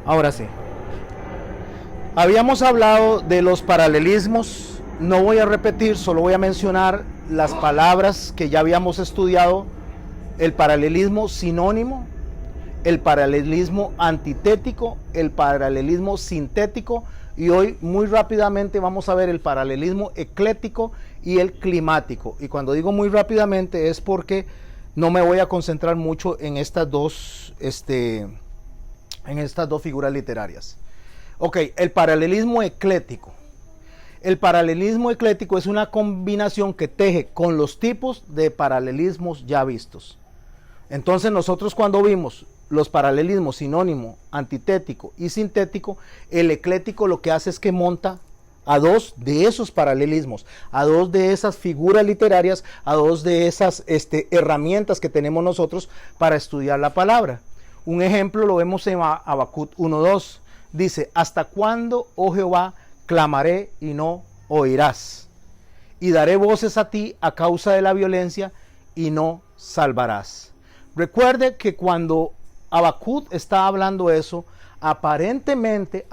Ahora sí. Habíamos hablado de los paralelismos. No voy a repetir, solo voy a mencionar las palabras que ya habíamos estudiado. El paralelismo sinónimo, el paralelismo antitético, el paralelismo sintético, y hoy muy rápidamente vamos a ver el paralelismo eclético y el climático. Y cuando digo muy rápidamente es porque no me voy a concentrar mucho en estas dos figuras literarias. Ok, el paralelismo eclético. El paralelismo eclético es una combinación que teje con los tipos de paralelismos ya vistos. Entonces nosotros cuando vimos los paralelismos sinónimo, antitético y sintético, el eclético lo que hace es que monta a dos de esos paralelismos, a dos de esas figuras literarias, a dos de esas herramientas que tenemos nosotros para estudiar la palabra. Un ejemplo lo vemos en Habacuc 1:2. Dice, ¿hasta cuándo, oh Jehová, clamaré y no oirás? Y daré voces a ti a causa de la violencia y no salvarás. Recuerde que cuando Habacuc está hablando eso, aparentemente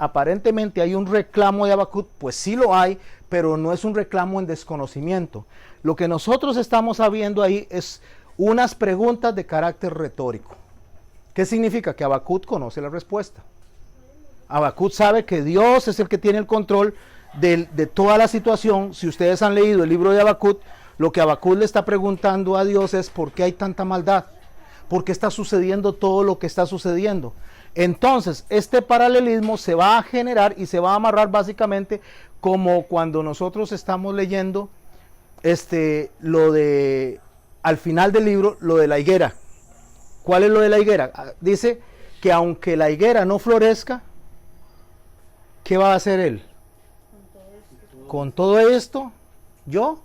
hay un reclamo de Habacuc, pues sí lo hay, pero no es un reclamo en desconocimiento. Lo que nosotros estamos viendo ahí es unas preguntas de carácter retórico. ¿Qué significa? Que Habacuc conoce la respuesta. Habacuc sabe que Dios es el que tiene el control de toda la situación. Si ustedes han leído el libro de Habacuc, lo que Habacuc le está preguntando a Dios es ¿por qué hay tanta maldad? ¿Por qué está sucediendo todo lo que está sucediendo? Entonces, este paralelismo se va a generar y se va a amarrar básicamente como cuando nosotros estamos leyendo lo de, al final del libro, lo de la higuera. ¿Cuál es lo de la higuera? Dice que aunque la higuera no florezca, ¿qué va a hacer él? Con todo esto, yo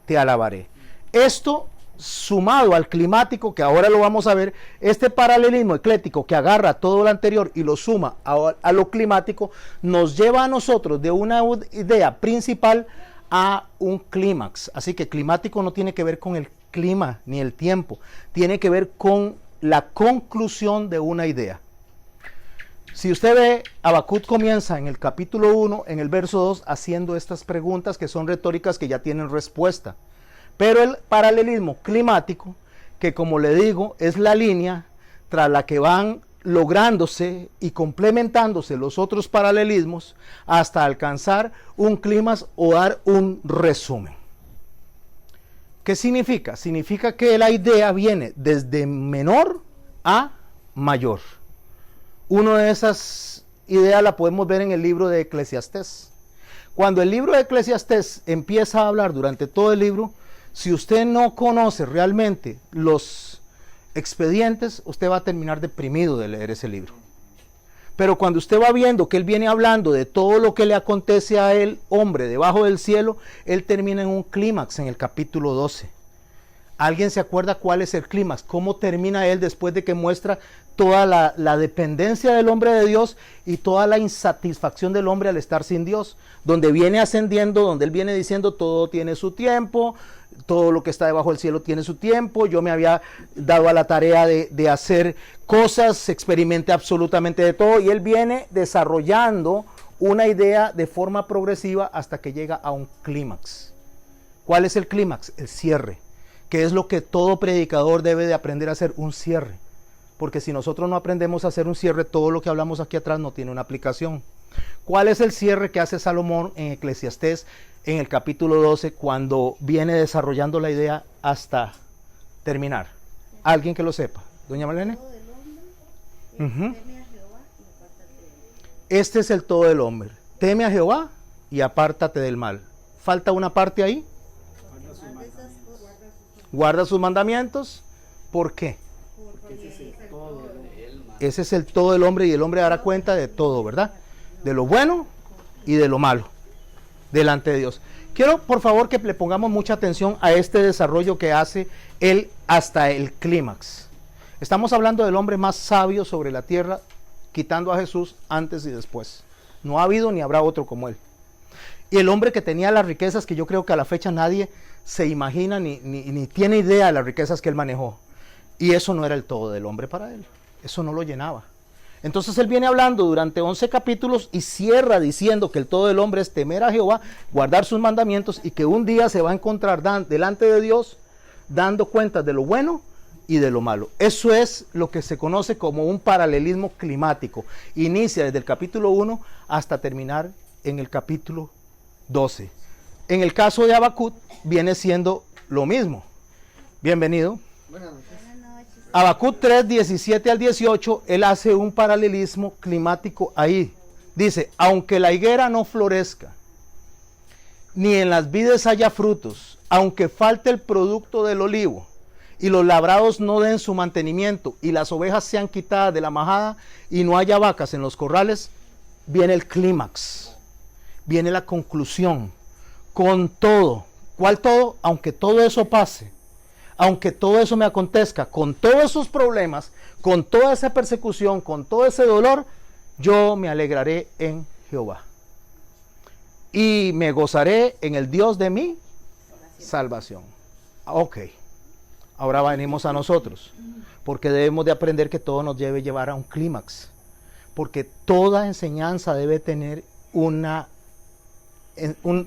te alabaré. Esto sumado al climático, que ahora lo vamos a ver, este paralelismo eclético que agarra todo lo anterior y lo suma a lo climático, nos lleva a nosotros de una idea principal a un clímax. Así que climático no tiene que ver con el clima ni el tiempo, tiene que ver con la conclusión de una idea. Si usted ve, Habacuc comienza en el capítulo 1, en el verso 2, haciendo estas preguntas que son retóricas que ya tienen respuesta. Pero el paralelismo climático, que como le digo, es la línea tras la que van lográndose y complementándose los otros paralelismos hasta alcanzar un clímax o dar un resumen. ¿Qué significa? Significa que la idea viene desde menor a mayor. Una de esas ideas la podemos ver en el libro de Eclesiastés. Cuando el libro de Eclesiastés empieza a hablar durante todo el libro, si usted no conoce realmente los expedientes, usted va a terminar deprimido de leer ese libro. Pero cuando usted va viendo que él viene hablando de todo lo que le acontece a él, hombre, debajo del cielo, él termina en un clímax en el capítulo 12. ¿Alguien se acuerda cuál es el clímax? ¿Cómo termina él después de que muestra toda la dependencia del hombre de Dios y toda la insatisfacción del hombre al estar sin Dios? Donde viene ascendiendo, donde él viene diciendo todo tiene su tiempo, todo lo que está debajo del cielo tiene su tiempo, yo me había dado a la tarea de hacer cosas, experimenté absolutamente de todo, y él viene desarrollando una idea de forma progresiva hasta que llega a un clímax. ¿Cuál es el clímax? El cierre, que es lo que todo predicador debe de aprender a hacer, un cierre. Porque si nosotros no aprendemos a hacer un cierre, todo lo que hablamos aquí atrás no tiene una aplicación. ¿Cuál es el cierre que hace Salomón en Eclesiastés en el capítulo 12 cuando viene desarrollando la idea hasta terminar? ¿Alguien que lo sepa? ¿Doña Marlene? Este es el todo del hombre. Teme a Jehová y apártate del mal. ¿Falta una parte ahí? Guarda sus mandamientos. ¿Por qué? Ese es el todo del hombre y el hombre dará cuenta de todo, ¿verdad? De lo bueno y de lo malo delante de Dios. Quiero por favor que le pongamos mucha atención a este desarrollo que hace él hasta el clímax. Estamos hablando del hombre más sabio sobre la tierra, quitando a Jesús antes y después. No ha habido ni habrá otro como él. Y el hombre que tenía las riquezas que yo creo que a la fecha nadie se imagina ni tiene idea de las riquezas que él manejó. Y eso no era el todo del hombre para él. Eso no lo llenaba. Entonces él viene hablando durante 11 capítulos y cierra diciendo que el todo del hombre es temer a Jehová, guardar sus mandamientos y que un día se va a encontrar delante de Dios dando cuenta de lo bueno y de lo malo. Eso es lo que se conoce como un paralelismo climático. Inicia desde el capítulo 1 hasta terminar en el capítulo 12. En el caso de Habacuc viene siendo lo mismo. Bienvenido. Buenas noches. Habacuc 3, 17 al 18, él hace un paralelismo climático ahí. Dice, aunque la higuera no florezca, ni en las vides haya frutos, aunque falte el producto del olivo, y los labrados no den su mantenimiento, y las ovejas sean quitadas de la majada, y no haya vacas en los corrales, viene el clímax, viene la conclusión, con todo. ¿Cuál todo? Aunque todo eso pase, aunque todo eso me acontezca, con todos esos problemas, con toda esa persecución, con todo ese dolor, yo me alegraré en Jehová. Y me gozaré en el Dios de mi salvación. Ok, ahora venimos a nosotros, porque debemos de aprender que todo nos debe llevar a un clímax, porque toda enseñanza debe tener un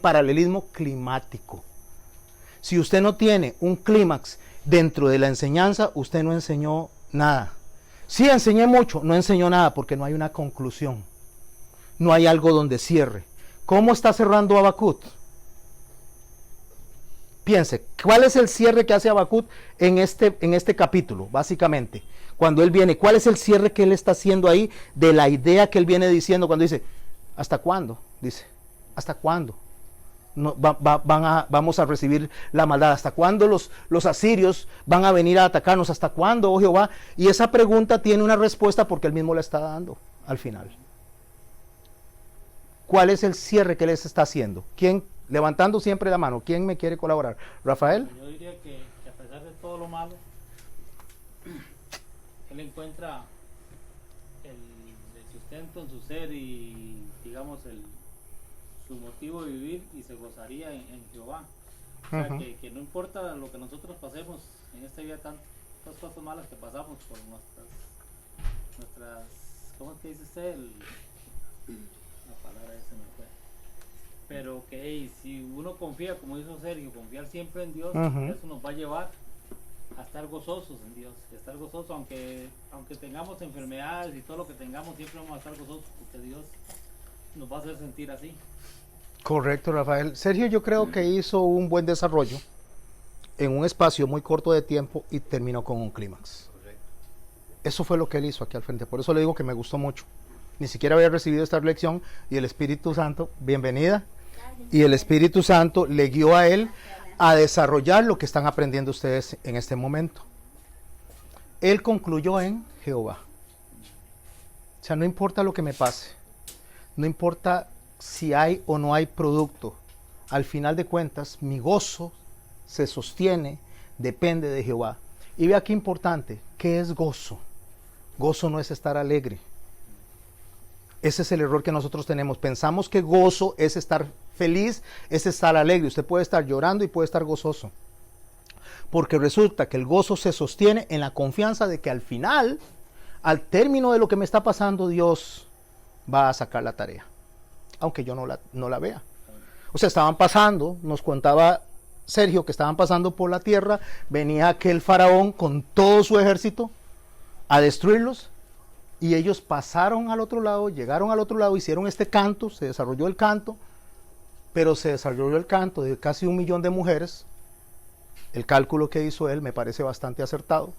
paralelismo climático. Si usted no tiene un clímax dentro de la enseñanza, usted no enseñó nada. Sí enseñé mucho, no enseñó nada porque no hay una conclusión. No hay algo donde cierre. ¿Cómo está cerrando Habacuc? Piense, ¿cuál es el cierre que hace Habacuc en este capítulo, básicamente? Cuando él viene, ¿cuál es el cierre que él está haciendo ahí de la idea que él viene diciendo cuando dice, ¿hasta cuándo? Dice, ¿hasta cuándo? No, vamos a recibir la maldad. ¿Hasta cuándo los asirios van a venir a atacarnos? ¿Hasta cuándo, oh Jehová? Y esa pregunta tiene una respuesta porque él mismo la está dando al final. ¿Cuál es el cierre que les está haciendo? ¿Quién? Levantando siempre la mano. ¿Quién me quiere colaborar? ¿Rafael? Yo diría que a pesar de todo lo malo, él encuentra el sustento en su ser y, digamos, su motivo de vivir y se gozaría en Jehová. O sea, que no importa lo que nosotros pasemos en esta vida, tantas cosas malas que pasamos por nuestras ¿cómo es que dice usted? La palabra esa me fue. Pero que hey, si uno confía, como dijo Sergio, confiar siempre en Dios, eso nos va a llevar a estar gozosos en Dios, a estar gozosos, aunque tengamos enfermedades y todo lo que tengamos, siempre vamos a estar gozosos porque Dios nos va a hacer sentir así. Correcto, Rafael. Sergio, yo creo que hizo un buen desarrollo en un espacio muy corto de tiempo y terminó con un clímax. Eso fue lo que él hizo aquí al frente. Por eso le digo que me gustó mucho. Ni siquiera había recibido esta lección y el Espíritu Santo, bienvenida, y el Espíritu Santo le guió a él a desarrollar lo que están aprendiendo ustedes en este momento. Él concluyó en Jehová. O sea, no importa lo que me pase, no importa si hay o no hay producto, al final de cuentas mi gozo se sostiene, depende de Jehová. Y vea qué importante, ¿qué es gozo? Gozo no es estar alegre. Ese es el error que nosotros tenemos. Pensamos que gozo es estar feliz, es estar alegre. Usted puede estar llorando y puede estar gozoso. Porque resulta que el gozo se sostiene en la confianza de que al final, al término de lo que me está pasando, Dios va a sacar la tarea. Aunque yo no la vea. O sea, estaban pasando, nos contaba Sergio que estaban pasando por la tierra, venía aquel faraón con todo su ejército a destruirlos. Y ellos pasaron al otro lado, llegaron al otro lado, hicieron este canto, se desarrolló el canto, pero se desarrolló el canto de casi 1 millón de mujeres. El cálculo que hizo él me parece bastante acertado.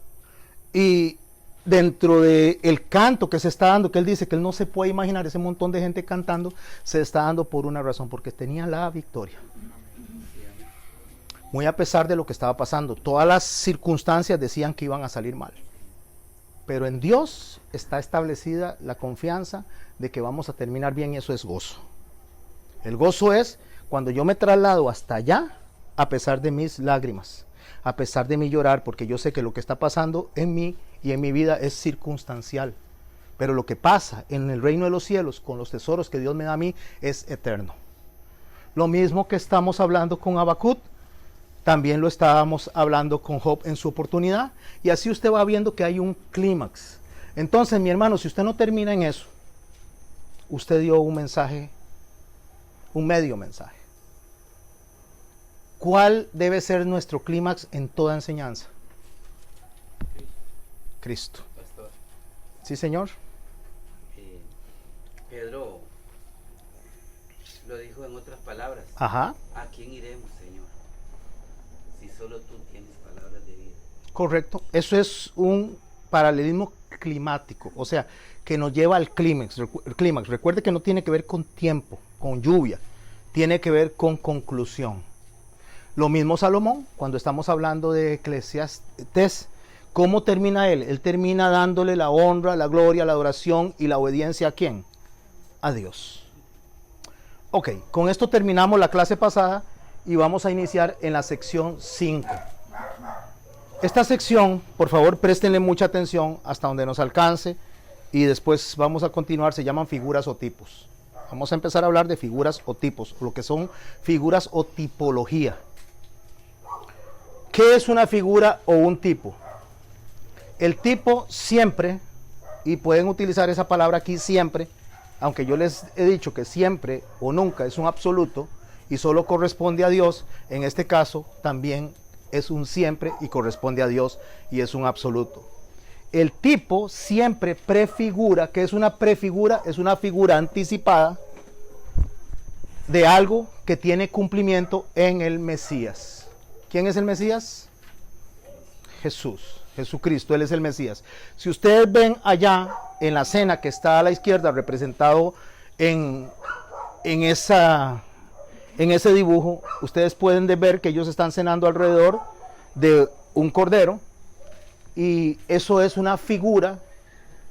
Y dentro del canto que se está dando, que él dice que él no se puede imaginar ese montón de gente cantando, se está dando por una razón, porque tenía la victoria. Muy a pesar de lo que estaba pasando, todas las circunstancias decían que iban a salir mal. Pero en Dios está establecida la confianza de que vamos a terminar bien y eso es gozo. El gozo es cuando yo me traslado hasta allá a pesar de mis lágrimas, a pesar de mi llorar, porque yo sé que lo que está pasando en mí y en mi vida es circunstancial. Pero lo que pasa en el reino de los cielos con los tesoros que Dios me da a mí es eterno. Lo mismo que estamos hablando con Habacuc, también lo estábamos hablando con Job en su oportunidad, y así usted va viendo que hay un clímax. Entonces, mi hermano, si usted no termina en eso, usted dio un mensaje, un medio mensaje. ¿Cuál debe ser nuestro clímax en toda enseñanza? Cristo. Pastor, ¿Sí, señor? Pedro lo dijo en otras palabras. Ajá. ¿A quién iremos, Señor? Si solo tú tienes palabras de vida. Correcto. Eso es un paralelismo climático, o sea, que nos lleva al clímax. El clímax, recuerde que no tiene que ver con tiempo, con lluvia, tiene que ver con conclusión. Lo mismo Salomón, cuando estamos hablando de Eclesiastés, ¿cómo termina él? Él termina dándole la honra, la gloria, la adoración y la obediencia ¿a quién? A Dios. Ok, con esto terminamos la clase pasada y vamos a iniciar en la sección 5. Esta sección, por favor, préstenle mucha atención hasta donde nos alcance y después vamos a continuar, se llaman figuras o tipos. Vamos a empezar a hablar de figuras o tipos, lo que son figuras o tipología. ¿Qué es una figura o un tipo? El tipo siempre, y pueden utilizar esa palabra aquí siempre, aunque yo les he dicho que siempre o nunca es un absoluto y solo corresponde a Dios, en este caso también es un siempre y corresponde a Dios y es un absoluto. El tipo siempre prefigura, ¿qué es una prefigura? Es una figura anticipada de algo que tiene cumplimiento en el Mesías. ¿Quién es el Mesías? Jesús, Jesucristo, Él es el Mesías. Si ustedes ven allá en la cena que está a la izquierda representado en ese dibujo, ustedes pueden ver que ellos están cenando alrededor de un cordero y eso es una figura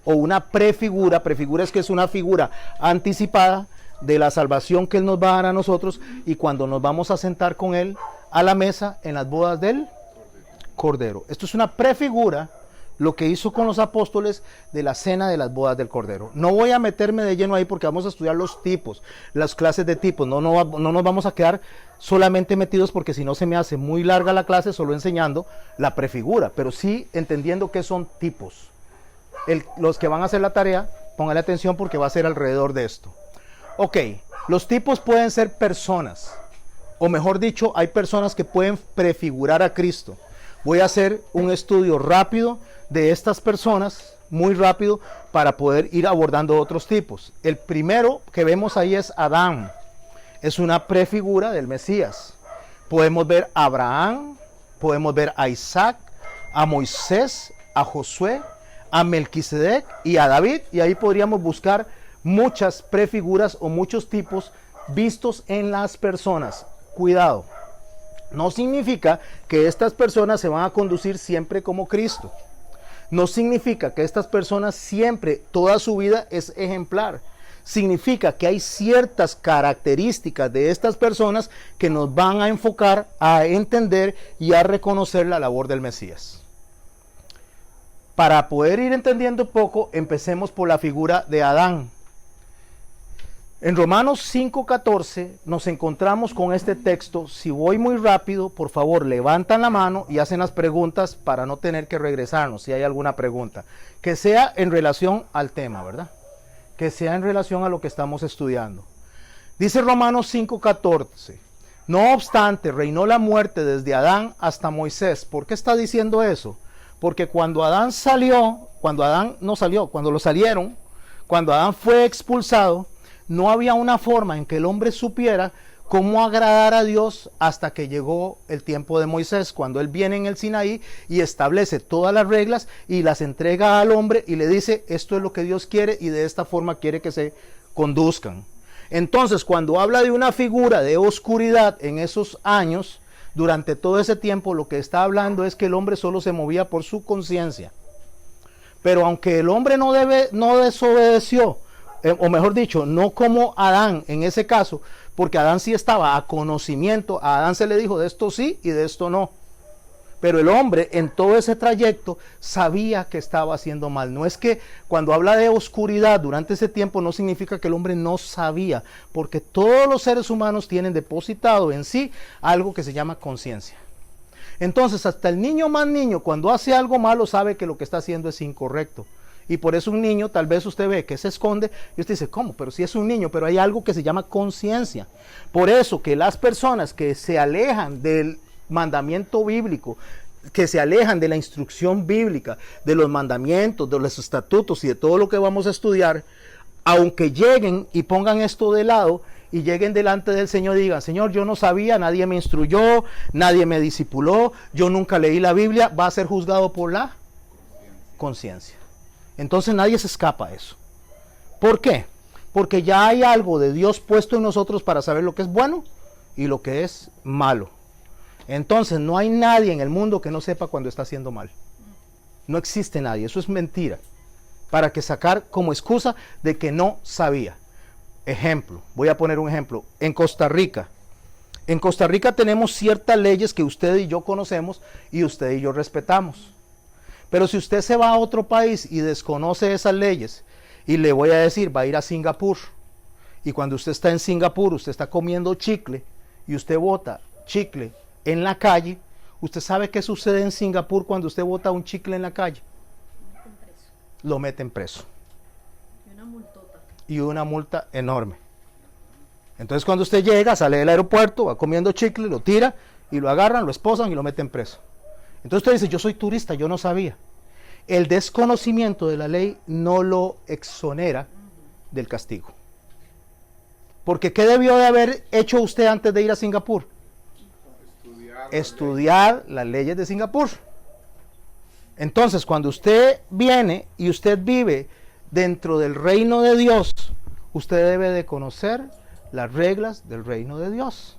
o una prefigura. Prefigura es que es una figura anticipada de la salvación que Él nos va a dar a nosotros y cuando nos vamos a sentar con Él a la mesa en las bodas del Cordero. Esto es una prefigura, lo que hizo con los apóstoles de la cena de las bodas del Cordero. No voy a meterme de lleno ahí porque vamos a estudiar los tipos, las clases de tipos. No nos vamos a quedar solamente metidos porque si no se me hace muy larga la clase solo enseñando la prefigura, pero sí entendiendo qué son tipos. Los que van a hacer la tarea, pónganle atención porque va a ser alrededor de esto. Ok, los tipos pueden ser personas, o mejor dicho, hay personas que pueden prefigurar a Cristo. Voy a hacer un estudio rápido de estas personas, muy rápido, para poder ir abordando otros tipos. El primero que vemos ahí es Adán. Es una prefigura del Mesías. Podemos ver a Abraham, podemos ver a Isaac, a Moisés, a Josué, a Melquisedec y a David. Y ahí podríamos buscar muchas prefiguras o muchos tipos vistos en las personas. Cuidado. No significa que estas personas se van a conducir siempre como Cristo. No significa que estas personas siempre, toda su vida es ejemplar. Significa que hay ciertas características de estas personas que nos van a enfocar a entender y a reconocer la labor del Mesías. Para poder ir entendiendo un poco, empecemos por la figura de Adán. En Romanos 5:14 nos encontramos con este texto. Si voy muy rápido, por favor, levantan la mano y hacen las preguntas para no tener que regresarnos si hay alguna pregunta. Que sea en relación al tema, ¿verdad? Que sea en relación a lo que estamos estudiando. Dice Romanos 5:14. No obstante, reinó la muerte desde Adán hasta Moisés. ¿Por qué está diciendo eso? Porque cuando Adán cuando lo salieron, cuando Adán fue expulsado, no había una forma en que el hombre supiera cómo agradar a Dios hasta que llegó el tiempo de Moisés, cuando él viene en el Sinaí y establece todas las reglas y las entrega al hombre y le dice, esto es lo que Dios quiere y de esta forma quiere que se conduzcan. Entonces, cuando habla de una figura de oscuridad en esos años, durante todo ese tiempo, lo que está hablando es que el hombre solo se movía por su conciencia. Pero aunque el hombre no desobedeció, o mejor dicho, no como Adán en ese caso, porque Adán sí estaba a conocimiento, a Adán se le dijo de esto sí y de esto no. Pero el hombre en todo ese trayecto sabía que estaba haciendo mal. No es que cuando habla de oscuridad durante ese tiempo no significa que el hombre no sabía, porque todos los seres humanos tienen depositado en sí algo que se llama conciencia. Entonces hasta el niño más niño cuando hace algo malo sabe que lo que está haciendo es incorrecto. Y por eso un niño, tal vez usted ve que se esconde y usted dice, ¿cómo? Pero si es un niño, pero hay algo que se llama conciencia. Por eso que las personas que se alejan del mandamiento bíblico, que se alejan de la instrucción bíblica, de los mandamientos, de los estatutos y de todo lo que vamos a estudiar, aunque lleguen y pongan esto de lado y lleguen delante del Señor y digan, Señor, yo no sabía, nadie me instruyó, nadie me discipuló, yo nunca leí la Biblia, va a ser juzgado por la conciencia. Entonces nadie se escapa a eso. ¿Por qué? Porque ya hay algo de Dios puesto en nosotros para saber lo que es bueno y lo que es malo. Entonces no hay nadie en el mundo que no sepa cuando está haciendo mal. No existe nadie, eso es mentira. Para que sacar como excusa de que no sabía. Ejemplo, voy a poner un ejemplo. En Costa Rica tenemos ciertas leyes que usted y yo conocemos y usted y yo respetamos. Pero si usted se va a otro país y desconoce esas leyes, y le voy a decir, va a ir a Singapur, y cuando usted está en Singapur, usted está comiendo chicle, y usted bota chicle en la calle, ¿usted sabe qué sucede en Singapur cuando usted bota un chicle en la calle? Lo meten preso. Y una multota. Y una multa enorme. Entonces cuando usted llega, sale del aeropuerto, va comiendo chicle, lo tira, y lo agarran, lo esposan y lo meten preso. Entonces usted dice, yo soy turista, yo no sabía. El desconocimiento de la ley no lo exonera del castigo. Porque ¿qué debió de haber hecho usted antes de ir a Singapur? Estudiar las leyes de Singapur. Entonces, cuando usted viene y usted vive dentro del reino de Dios, usted debe de conocer las reglas del reino de Dios.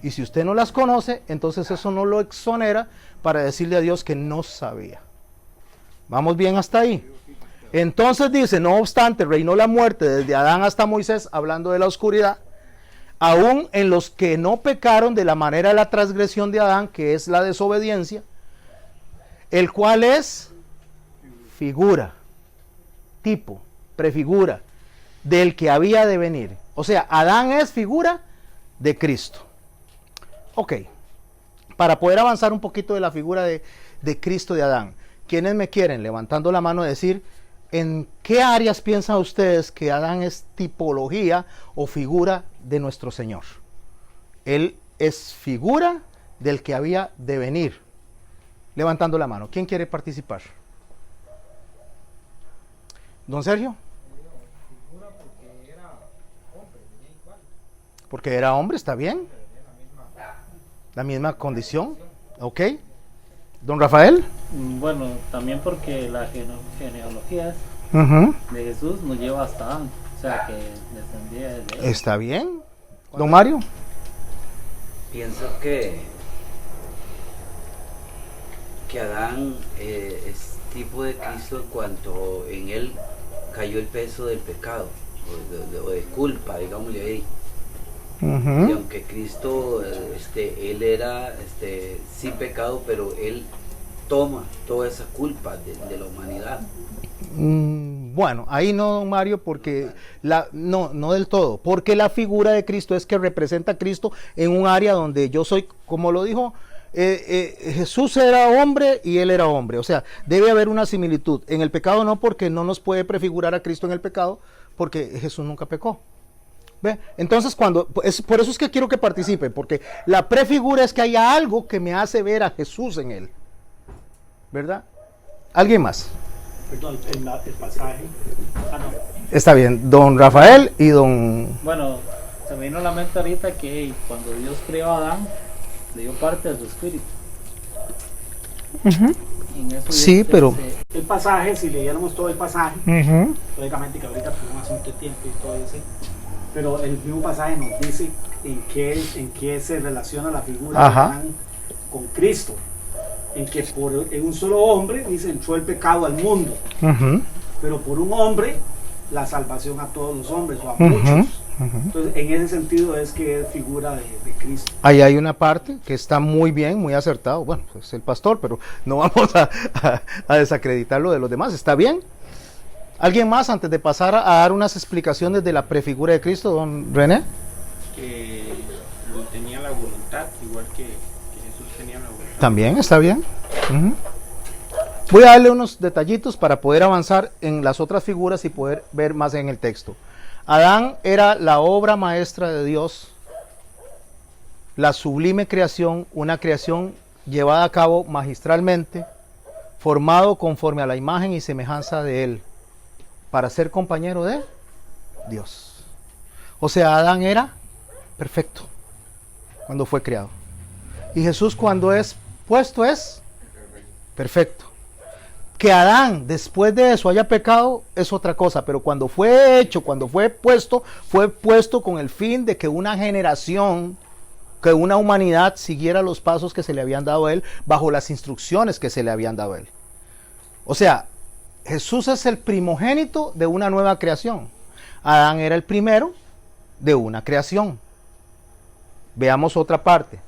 Y si usted no las conoce, entonces eso no lo exonera para decirle a Dios que no sabía. ¿Vamos bien hasta ahí? Entonces dice, no obstante, reinó la muerte desde Adán hasta Moisés, hablando de la oscuridad, aún en los que no pecaron de la manera de la transgresión de Adán, que es la desobediencia, el cual es figura, tipo, prefigura, del que había de venir. O sea, Adán es figura de Cristo. Ok, para poder avanzar un poquito de la figura de Cristo de Adán, ¿quiénes me quieren, levantando la mano, decir en qué áreas piensan ustedes que Adán es tipología o figura de nuestro Señor? Él es figura del que había de venir. Levantando la mano, ¿quién quiere participar? ¿Don Sergio? Porque era hombre, está bien. La misma condición, ok. ¿Don Rafael? Bueno, también porque la genealogía de Jesús nos lleva hasta Adán, o sea que descendía de él. Está bien. ¿Don Mario? Pienso que Adán es tipo de Cristo en cuanto en él cayó el peso del pecado o de culpa, digámosle ahí. Y aunque Cristo, él era sin pecado, pero él toma toda esa culpa de la humanidad. Bueno, ahí no, don Mario, porque no del todo, porque la figura de Cristo es que representa a Cristo en un área donde yo soy, como lo dijo, Jesús era hombre y él era hombre, o sea, debe haber una similitud. En el pecado no, porque no nos puede prefigurar a Cristo en el pecado, porque Jesús nunca pecó. ¿Ve? Entonces, por eso es que quiero que participen, porque la prefigura es que haya algo que me hace ver a Jesús en él, ¿verdad? ¿Alguien más? Perdón, el pasaje. No. Está bien, don Rafael y don... Bueno, se me vino a la mente ahorita que cuando Dios creó a Adán, le dio parte de su espíritu. En eso Sí, pero... El pasaje, si leyéramos todo el pasaje, lógicamente que ahorita por un asunto de tiempo y todo eso, pero el mismo pasaje nos dice en qué se relaciona la figura de Adán con Cristo. En que en un solo hombre, dice, entró el pecado al mundo, pero por un hombre la salvación a todos los hombres o a muchos. Entonces, en ese sentido es que es figura de Cristo. Ahí hay una parte que está muy bien, muy acertado. Bueno, es el pastor, pero no vamos a desacreditar lo de los demás. ¿Está bien? ¿Alguien más antes de pasar a dar unas explicaciones de la prefigura de Cristo, don René? Que tenía la voluntad, igual que Jesús tenía la voluntad. También, está bien. Voy a darle unos detallitos para poder avanzar en las otras figuras y poder ver más en el texto. Adán era la obra maestra de Dios, la sublime creación, una creación llevada a cabo magistralmente, formado conforme a la imagen y semejanza de Él, para ser compañero de Dios. O sea, Adán era perfecto cuando fue creado. Y Jesús cuando es puesto es perfecto. Que Adán después de eso haya pecado es otra cosa, pero cuando fue hecho, cuando fue puesto con el fin de que una generación, que una humanidad siguiera los pasos que se le habían dado a él, bajo las instrucciones que se le habían dado a él. O sea, Jesús es el primogénito de una nueva creación. Adán era el primero de una creación. Veamos otra parte.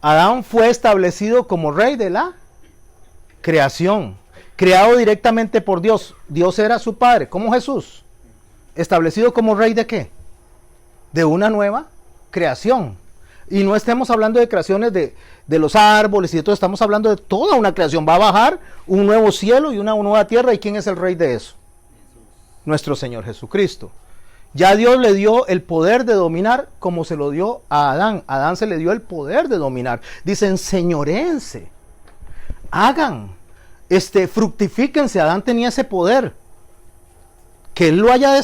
Adán fue establecido como rey de la creación, creado directamente por Dios. Dios era su padre, como Jesús. Establecido como rey de ¿qué? De una nueva creación. Y no estemos hablando de creaciones de los árboles y de todo, estamos hablando de toda una creación. Va a bajar un nuevo cielo y una nueva tierra. ¿Y quién es el rey de eso? Nuestro Señor Jesucristo. Ya Dios le dio el poder de dominar como se lo dio a Adán. A Adán se le dio el poder de dominar. Dicen, señoréense, hagan, fructifíquense. Adán tenía ese poder. Que él lo haya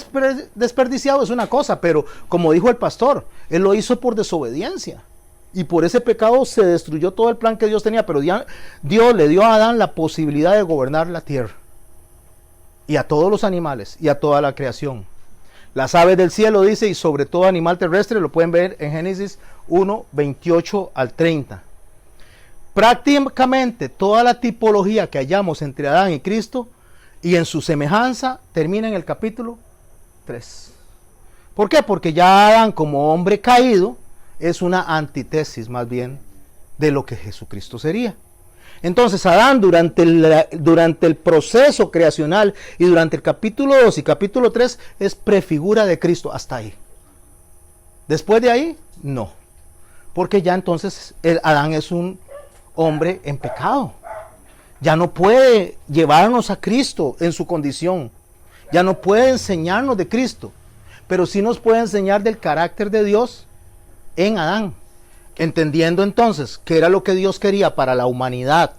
desperdiciado es una cosa, pero como dijo el pastor, él lo hizo por desobediencia. Y por ese pecado se destruyó todo el plan que Dios tenía. Pero Dios le dio a Adán la posibilidad de gobernar la tierra. Y a todos los animales y a toda la creación. Las aves del cielo dice, y sobre todo animal terrestre, lo pueden ver en Génesis 1, 28 al 30. Prácticamente toda la tipología que hallamos entre Adán y Cristo y en su semejanza termina en el capítulo 3. ¿Por qué? Porque ya Adán como hombre caído es una antítesis más bien de lo que Jesucristo sería. Entonces Adán durante el proceso creacional y durante el capítulo 2 y capítulo 3 es prefigura de Cristo hasta ahí. Después de ahí, no. Porque ya entonces Adán es un hombre en pecado. Ya no puede llevarnos a Cristo en su condición. Ya no puede enseñarnos de Cristo. Pero sí nos puede enseñar del carácter de Dios en Adán. Entendiendo entonces que era lo que Dios quería para la humanidad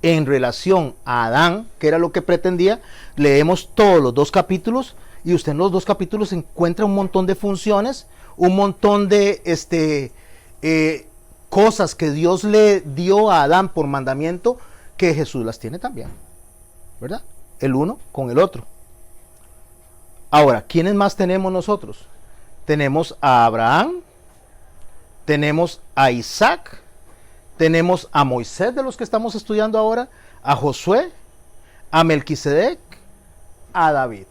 en relación a Adán, que era lo que pretendía, leemos todos los 2 capítulos y usted en los 2 capítulos encuentra un montón de funciones, un montón de cosas que Dios le dio a Adán por mandamiento, que Jesús las tiene también, ¿verdad? El uno con el otro. Ahora, ¿quiénes más tenemos nosotros? Tenemos a Abraham, tenemos a Isaac, tenemos a Moisés, de los que estamos estudiando ahora, a Josué, a Melquisedec, a David.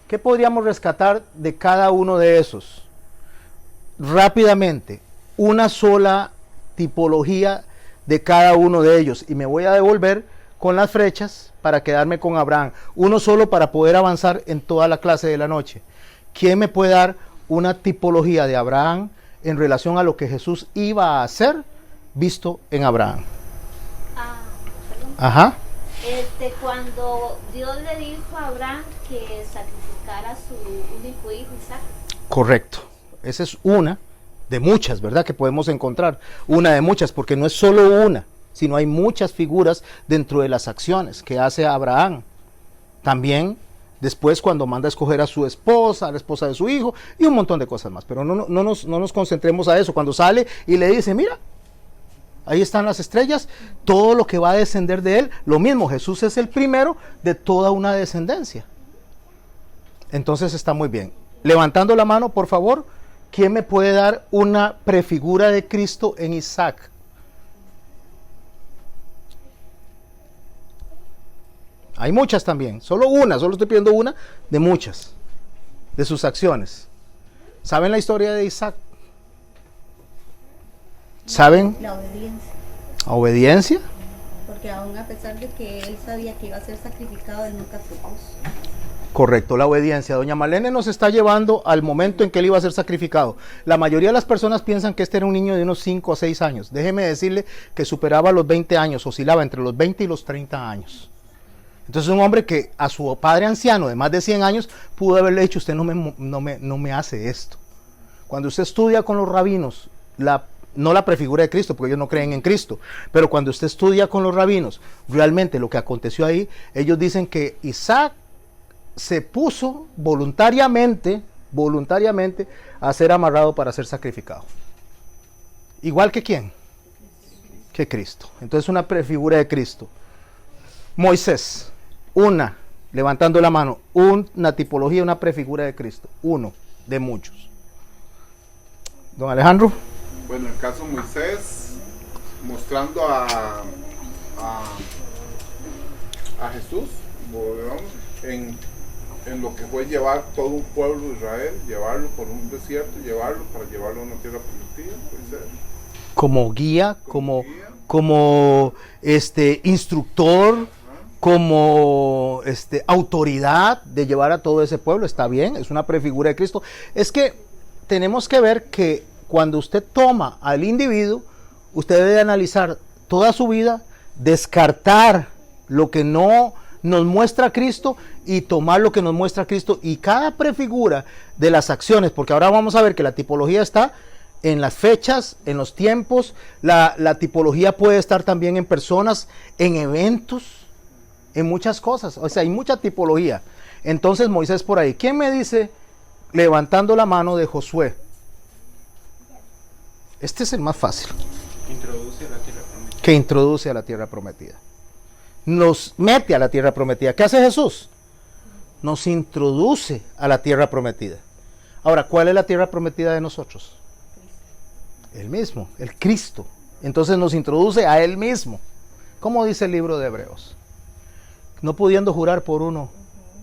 ¿Qué podríamos rescatar de cada uno de esos? Rápidamente, una sola tipología de cada uno de ellos. Y me voy a devolver con las flechas para quedarme con Abraham. Uno solo para poder avanzar en toda la clase de la noche. ¿Quién me puede dar una tipología de Abraham en relación a lo que Jesús iba a hacer visto en Abraham? Perdón. Ajá. Cuando Dios le dijo a Abraham que sacrificara a su único hijo Isaac. Correcto. Esa es una de muchas, ¿verdad? Que podemos encontrar. Una de muchas, porque no es solo una, sino hay muchas figuras dentro de las acciones que hace Abraham. También después cuando manda a escoger a su esposa, a la esposa de su hijo y un montón de cosas más. Pero no nos concentremos a eso. Cuando sale y le dice, mira, ahí están las estrellas, todo lo que va a descender de él, lo mismo, Jesús es el primero de toda una descendencia. Entonces está muy bien. Levantando la mano, por favor, ¿quién me puede dar una prefigura de Cristo en Isaac? Hay muchas también, solo estoy pidiendo una de muchas, de sus acciones. ¿Saben la historia de Isaac? ¿Saben? La obediencia. ¿Obediencia? Porque aún a pesar de que él sabía que iba a ser sacrificado, él nunca se opuso. Correcto, la obediencia. Doña Malene nos está llevando al momento en que él iba a ser sacrificado. La mayoría de las personas piensan que este era un niño de unos 5 o 6 años. Déjeme decirle que superaba los 20 años, oscilaba entre los 20 y los 30 años. Entonces un hombre que a su padre anciano de más de 100 años pudo haberle dicho, usted no me hace esto. Cuando usted estudia con los rabinos, no la prefigura de Cristo, porque ellos no creen en Cristo, pero cuando usted estudia con los rabinos, realmente lo que aconteció ahí, ellos dicen que Isaac se puso voluntariamente a ser amarrado para ser sacrificado. ¿Igual que quién? Que Cristo. Entonces una prefigura de Cristo. Moisés, levantando la mano, una tipología, una prefigura de Cristo. Uno de muchos. Don Alejandro. Bueno, en el caso de Moisés, mostrando a Jesús, digamos, en lo que fue llevar todo un pueblo de Israel, llevarlo por un desierto, para llevarlo a una tierra prometida, puede ser. Como guía, como instructor, como autoridad de llevar a todo ese pueblo, está bien, es una prefigura de Cristo. Es que tenemos que ver que cuando usted toma al individuo, usted debe analizar toda su vida, descartar lo que no nos muestra Cristo y tomar lo que nos muestra Cristo, y cada prefigura de las acciones, porque ahora vamos a ver que la tipología está en las fechas, en los tiempos, la tipología puede estar también en personas, en eventos, en muchas cosas, o sea, hay mucha tipología. Entonces Moisés por ahí, ¿quién me dice, levantando la mano, de Josué? Este es el más fácil. Introduce a la tierra prometida. Que introduce a la tierra prometida. Nos mete a la tierra prometida. ¿Qué hace Jesús? Nos introduce a la tierra prometida. Ahora, ¿cuál es la tierra prometida de nosotros? Él mismo, el Cristo. Entonces nos introduce a Él mismo. ¿Cómo dice el libro de Hebreos? No pudiendo jurar por uno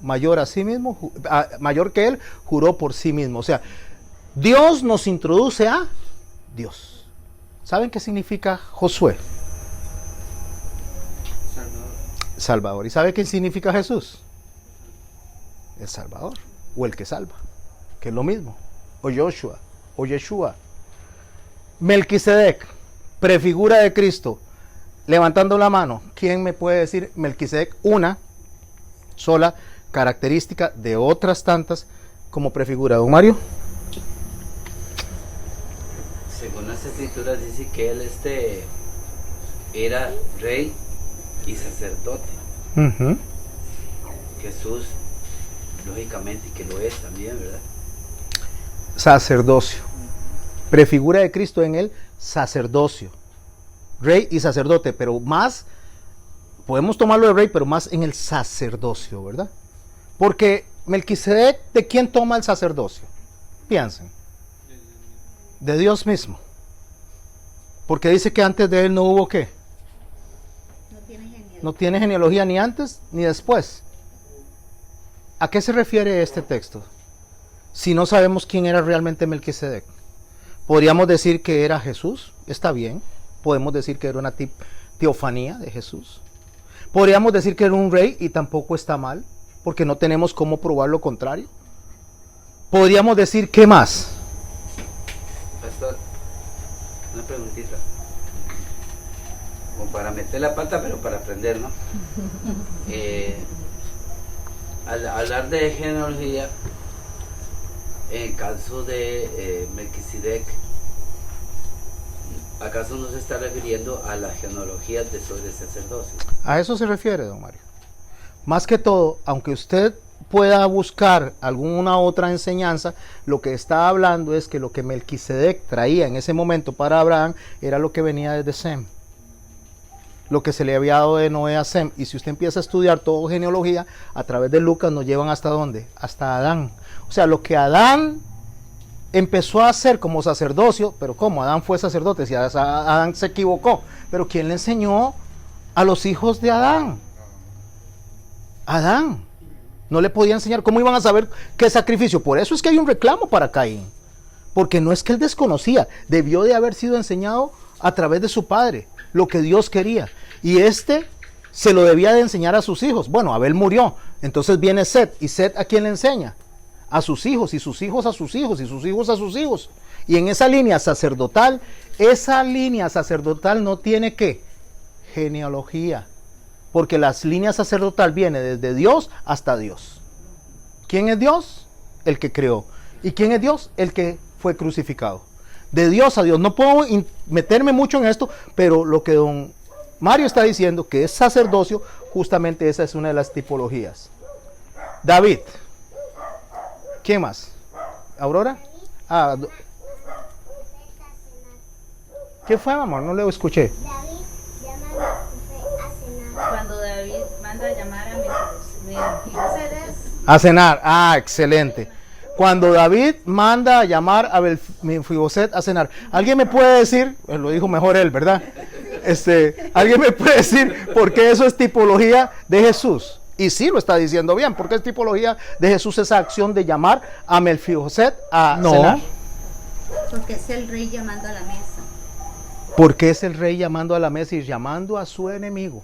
mayor a sí mismo, mayor que Él, juró por sí mismo. O sea, Dios nos introduce a Dios. ¿Saben qué significa Josué? Salvador. ¿Y sabe qué significa Jesús? El Salvador, o el que salva, que es lo mismo, o Joshua, o Yeshua. Melquisedec, prefigura de Cristo, levantando la mano. ¿Quién me puede decir Melquisedec? Una sola característica de otras tantas como prefigura. Don Mario. Según las escrituras dice que él era rey y sacerdote. Jesús, lógicamente, que lo es también, ¿verdad? Sacerdocio. Prefigura de Cristo en el sacerdocio. Rey y sacerdote, pero más, podemos tomarlo de rey, pero más en el sacerdocio, ¿verdad? Porque Melquisedec, ¿de quién toma el sacerdocio? Piensen. De Dios mismo. Porque dice que antes de él no hubo ¿qué? No tiene genealogía ni antes ni después. ¿A qué se refiere este texto? Si no sabemos quién era realmente Melquisedec. Podríamos decir que era Jesús, está bien. Podemos decir que era una teofanía de Jesús. Podríamos decir que era un rey y tampoco está mal, porque no tenemos cómo probar lo contrario. Podríamos decir, ¿qué más? Pastor, una preguntita. Como para meter la pata, pero para aprender, ¿no? Al hablar de genealogía, en el caso de Melquisedec, ¿acaso no se está refiriendo a la genealogía de sobre el sacerdocio? A eso se refiere, don Mario. Más que todo, aunque usted pueda buscar alguna otra enseñanza, lo que está hablando es que lo que Melquisedec traía en ese momento para Abraham era lo que venía desde Sem, lo que se le había dado de Noé a Sem. Y si usted empieza a estudiar toda genealogía, a través de Lucas nos llevan ¿hasta dónde? Hasta Adán. O sea, lo que Adán empezó a hacer como sacerdocio, pero ¿cómo? Adán fue sacerdote, si Adán se equivocó, pero ¿quién le enseñó a los hijos de Adán? Adán. No le podía enseñar. ¿Cómo iban a saber qué sacrificio? Por eso es que hay un reclamo para Caín, porque no es que él desconocía, debió de haber sido enseñado a través de su padre lo que Dios quería, y se lo debía de enseñar a sus hijos. Bueno, Abel murió, entonces viene Set, y Set ¿a quién le enseña? A sus hijos, y sus hijos a sus hijos, y sus hijos a sus hijos. Y en esa línea sacerdotal no tiene ¿qué? Genealogía, porque la línea sacerdotal viene desde Dios hasta Dios. ¿Quién es Dios? El que creó. ¿Y quién es Dios? El que fue crucificado. De Dios a Dios. No puedo meterme mucho en esto, pero lo que don Mario está diciendo, que es sacerdocio, justamente esa es una de las tipologías. David. ¿Quién más? ¿Aurora? ¿Qué fue, amor? No lo escuché. Cuando David manda a llamar a Mefiboset. A cenar. Excelente. Cuando David manda a llamar a Mefiboset a cenar. ¿Alguien me puede decir? Lo dijo mejor él, ¿verdad? ¿Alguien me puede decir por qué eso es tipología de Jesús? Y sí lo está diciendo bien, porque es tipología de Jesús esa acción de llamar a Mefiboset a cenar. Porque es el rey llamando a la mesa. Porque es el rey llamando a la mesa y llamando a su enemigo.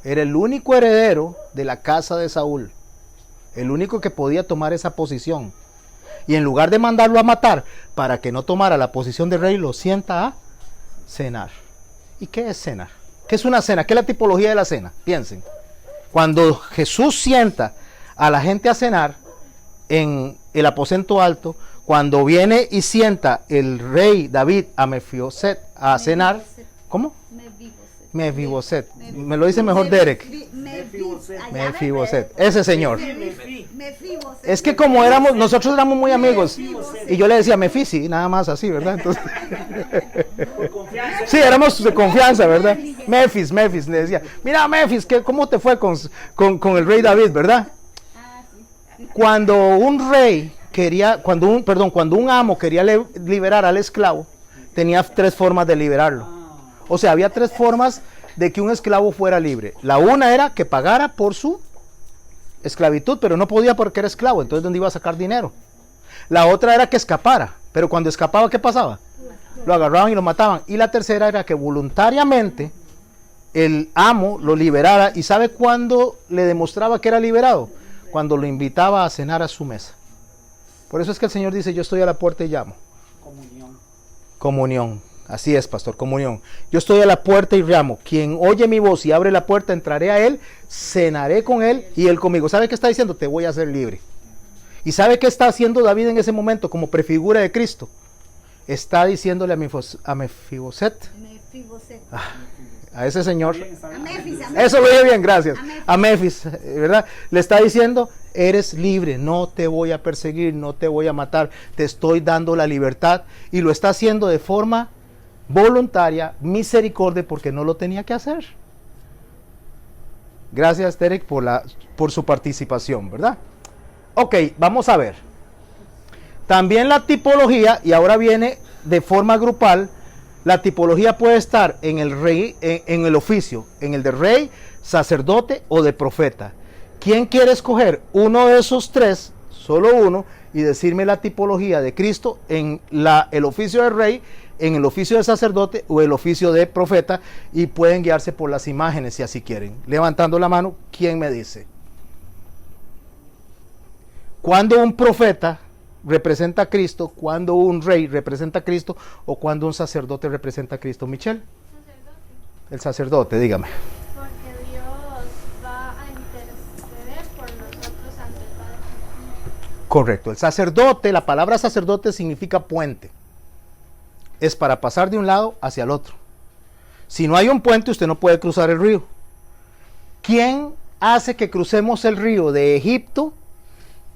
Era el único heredero de la casa de Saúl. El único que podía tomar esa posición. Y en lugar de mandarlo a matar, para que no tomara la posición de rey, lo sienta a cenar. ¿Y qué es cenar? ¿Qué es una cena? ¿Qué es la tipología de la cena? Piensen. Cuando Jesús sienta a la gente a cenar en el aposento alto, cuando viene y sienta el rey David a Mefiboset a cenar, ¿cómo? Mefiboset. Me lo dice mejor Derek. Mefiboset. Ese señor. Es que como nosotros éramos muy amigos y yo le decía Mefisi, nada más así, ¿verdad? Entonces, sí, éramos de confianza, ¿verdad? Mefis, le decía, mira Mefis, ¿cómo te fue con el rey David, verdad? Cuando un rey cuando un amo quería liberar al esclavo, tenía 3 formas de liberarlo. O sea, había 3 formas de que un esclavo fuera libre. La una era que pagara por su esclavitud, pero no podía porque era esclavo, entonces ¿dónde iba a sacar dinero? La otra era que escapara, pero cuando escapaba, ¿qué pasaba? Lo agarraban y lo mataban. Y la tercera era que voluntariamente el amo lo liberara. ¿Y sabe cuándo le demostraba que era liberado? Cuando lo invitaba a cenar a su mesa. Por eso es que el Señor dice, yo estoy a la puerta y llamo. Comunión. Así es, pastor, comunión. Yo estoy a la puerta y llamo. Quien oye mi voz y abre la puerta, entraré a él, cenaré con él y él conmigo. ¿Sabe qué está diciendo? Te voy a hacer libre. ¿Y sabe qué está haciendo David en ese momento como prefigura de Cristo? Está diciéndole a Mefiboset. A ese señor. Eso lo dije bien, gracias. A Mefis, ¿verdad? Le está diciendo, eres libre, no te voy a perseguir, no te voy a matar, te estoy dando la libertad. Y lo está haciendo de forma voluntaria, misericordia, porque no lo tenía que hacer. Gracias, Derek, por su participación, ¿verdad? Ok, vamos a ver. También la tipología, y ahora viene de forma grupal, la tipología puede estar en el rey, en el oficio, en el de rey, sacerdote o de profeta. ¿Quién quiere escoger uno de esos 3, solo uno, y decirme la tipología de Cristo en el oficio de rey, en el oficio de sacerdote o el oficio de profeta? Y pueden guiarse por las imágenes si así quieren. Levantando la mano, ¿quién me dice? Cuando un profeta representa a Cristo, cuando un rey representa a Cristo o cuando un sacerdote representa a Cristo. Michelle. El sacerdote, dígame. Porque Dios va a interceder por nosotros ante el Padre. Correcto. El sacerdote, la palabra sacerdote significa puente. Es para pasar de un lado hacia el otro. Si no hay un puente, usted no puede cruzar el río. ¿Quién hace que crucemos el río de Egipto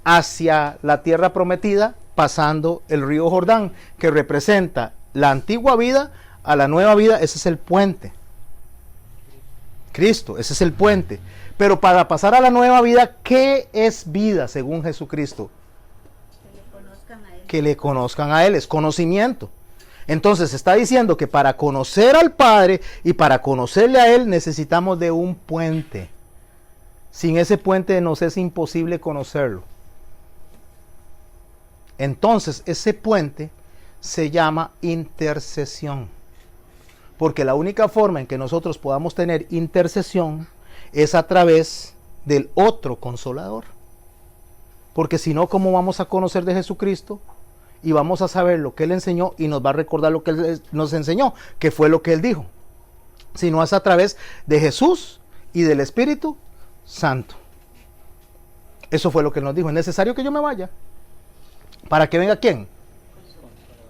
hacia la tierra prometida, pasando el río Jordán, que representa la antigua vida a la nueva vida? Ese es el puente. Cristo, ese es el puente. Pero para pasar a la nueva vida, ¿qué es vida según Jesucristo? Que le conozcan a Él, es conocimiento. Entonces está diciendo que para conocer al Padre y para conocerle a Él necesitamos de un puente. Sin ese puente nos es imposible conocerlo. Entonces ese puente se llama intercesión. Porque la única forma en que nosotros podamos tener intercesión es a través del otro consolador. Porque si no, ¿cómo vamos a conocer de Jesucristo? Y vamos a saber lo que Él enseñó y nos va a recordar lo que Él nos enseñó, que fue lo que Él dijo. Si no es a través de Jesús y del Espíritu Santo. Eso fue lo que Él nos dijo. Es necesario que yo me vaya. ¿Para que venga quién?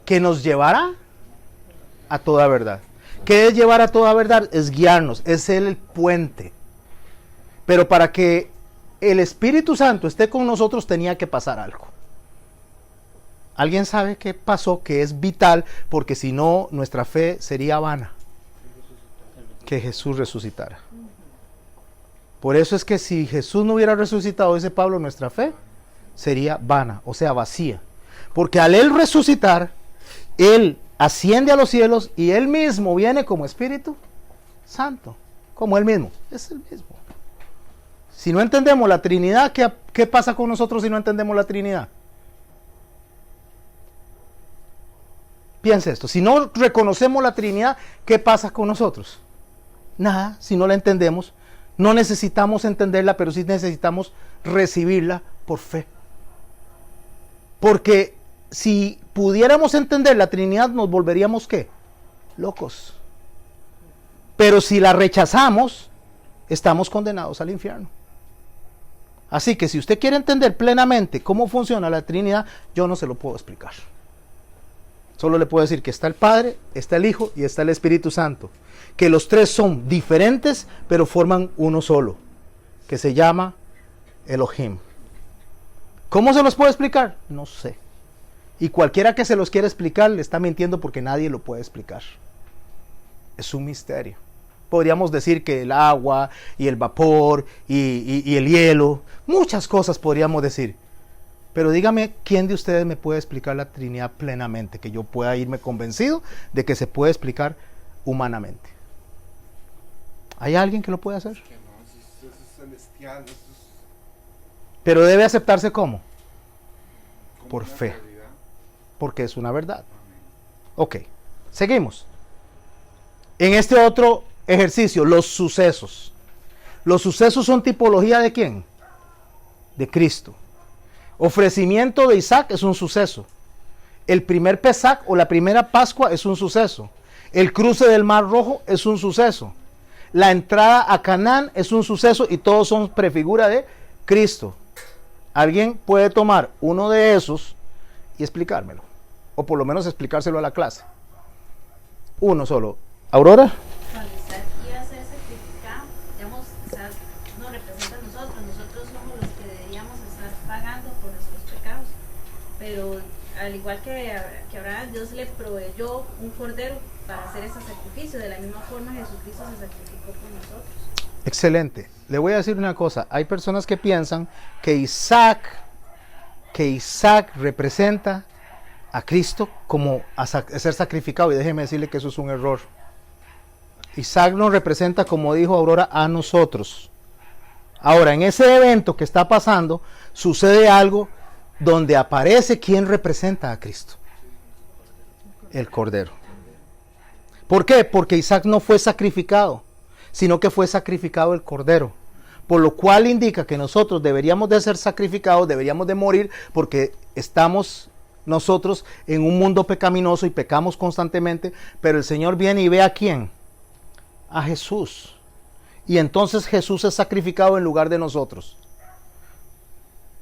Que nos llevará a toda verdad. ¿Qué es llevar a toda verdad? Es guiarnos, es Él el puente. Pero para que el Espíritu Santo esté con nosotros tenía que pasar algo. ¿Alguien sabe qué pasó? Que es vital, porque si no, nuestra fe sería vana. Que Jesús resucitara. Por eso es que si Jesús no hubiera resucitado, dice Pablo, nuestra fe sería vana, o sea, vacía. Porque al Él resucitar, Él asciende a los cielos y Él mismo viene como Espíritu Santo. Como Él mismo, es el mismo. Si no entendemos la Trinidad, ¿qué pasa con nosotros si no entendemos la Trinidad? Piense esto, si no reconocemos la Trinidad, ¿qué pasa con nosotros? Nada, si no la entendemos. No necesitamos entenderla, pero sí necesitamos recibirla por fe. Porque si pudiéramos entender la Trinidad, nos volveríamos ¿qué? Locos. Pero si la rechazamos, estamos condenados al infierno. Así que si usted quiere entender plenamente cómo funciona la Trinidad, yo no se lo puedo explicar. Solo le puedo decir que está el Padre, está el Hijo y está el Espíritu Santo. Que los tres son diferentes, pero forman uno solo, que se llama Elohim. ¿Cómo se los puedo explicar? No sé. Y cualquiera que se los quiera explicar le está mintiendo porque nadie lo puede explicar. Es un misterio. Podríamos decir que el agua y el vapor y el hielo, muchas cosas podríamos decir. Pero dígame, ¿quién de ustedes me puede explicar la Trinidad plenamente? Que yo pueda irme convencido de que se puede explicar humanamente. ¿Hay alguien que lo puede hacer? Que no, eso es celestial, eso es Pero debe aceptarse ¿cómo? como Por una fe. realidad. Porque es una verdad. Amén. Ok, seguimos. En este otro ejercicio, los sucesos. Los sucesos son tipología ¿de quién? De Cristo. Ofrecimiento de Isaac es un suceso. El primer Pesach o la primera Pascua es un suceso. El cruce del Mar Rojo es un suceso. La entrada a Canaán es un suceso y todos son prefigura de Cristo. ¿Alguien puede tomar uno de esos y explicármelo? O por lo menos explicárselo a la clase. Uno solo. ¿Aurora? Cuando Isaac iba a ser sacrificado, digamos, Isaac nos representa a nosotros somos los que deberíamos estar pagando por nuestros pecados. Pero al igual que Abraham, Dios le proveyó un cordero para hacer ese sacrificio. De la misma forma Jesucristo se sacrificó por nosotros. Excelente. Le voy a decir una cosa. Hay personas que piensan que Isaac representa a Cristo como a ser sacrificado. Y déjeme decirle que eso es un error. Isaac nos representa, como dijo Aurora, a nosotros. Ahora, en ese evento que está pasando, sucede algo donde aparece quien representa a Cristo. El Cordero. ¿Por qué? Porque Isaac no fue sacrificado, sino que fue sacrificado el Cordero. Por lo cual indica que nosotros deberíamos de ser sacrificados, deberíamos de morir, porque estamos nosotros en un mundo pecaminoso y pecamos constantemente, pero el Señor viene y ve a quién, a Jesús, y entonces Jesús es sacrificado en lugar de nosotros.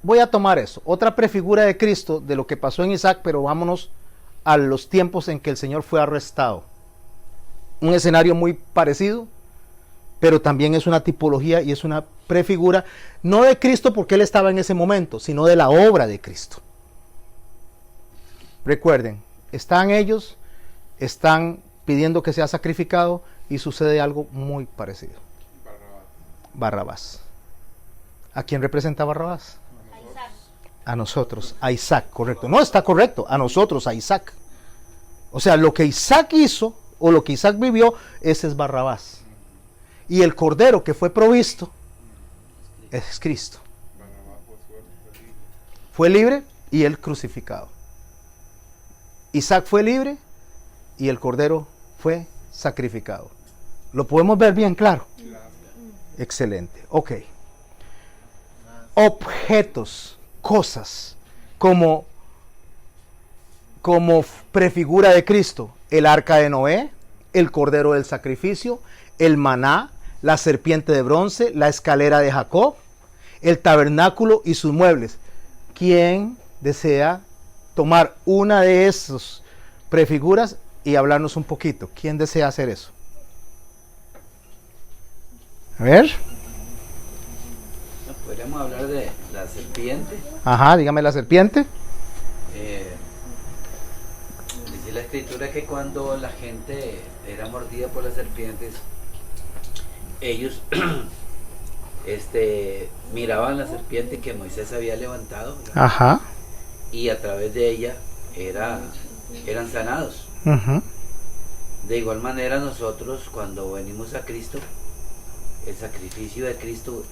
Voy a tomar eso, otra prefigura de Cristo de lo que pasó en Isaac, pero vámonos a los tiempos en que el Señor fue arrestado. Un escenario muy parecido, pero también es una tipología y es una prefigura, no de Cristo porque Él estaba en ese momento, sino de la obra de Cristo. Recuerden, están ellos, están pidiendo que sea sacrificado y sucede algo muy parecido. Barrabás. ¿A quién representa Barrabás? A Isaac. A nosotros, a Isaac, correcto. No está correcto, a nosotros, a Isaac. O sea, lo que Isaac hizo o lo que Isaac vivió, ese es Barrabás. Y el cordero que fue provisto es Cristo. Fue libre y él crucificado. Isaac fue libre y el cordero fue sacrificado. ¿Lo podemos ver bien claro? Excelente. Ok. Objetos, cosas, como prefigura de Cristo, el arca de Noé, el cordero del sacrificio, el maná, la serpiente de bronce, la escalera de Jacob, el tabernáculo y sus muebles. ¿Quién desea tomar una de esas prefiguras y hablarnos un poquito? ¿Quién desea hacer eso? A ver. Podríamos hablar de la serpiente. Ajá, dígame la serpiente. Dice la escritura que cuando la gente era mordida por las serpientes, ellos miraban la serpiente que Moisés había levantado, ¿verdad? Ajá. Y a través de ella eran sanados. Uh-huh. De igual manera nosotros cuando venimos a Cristo, el sacrificio de Cristo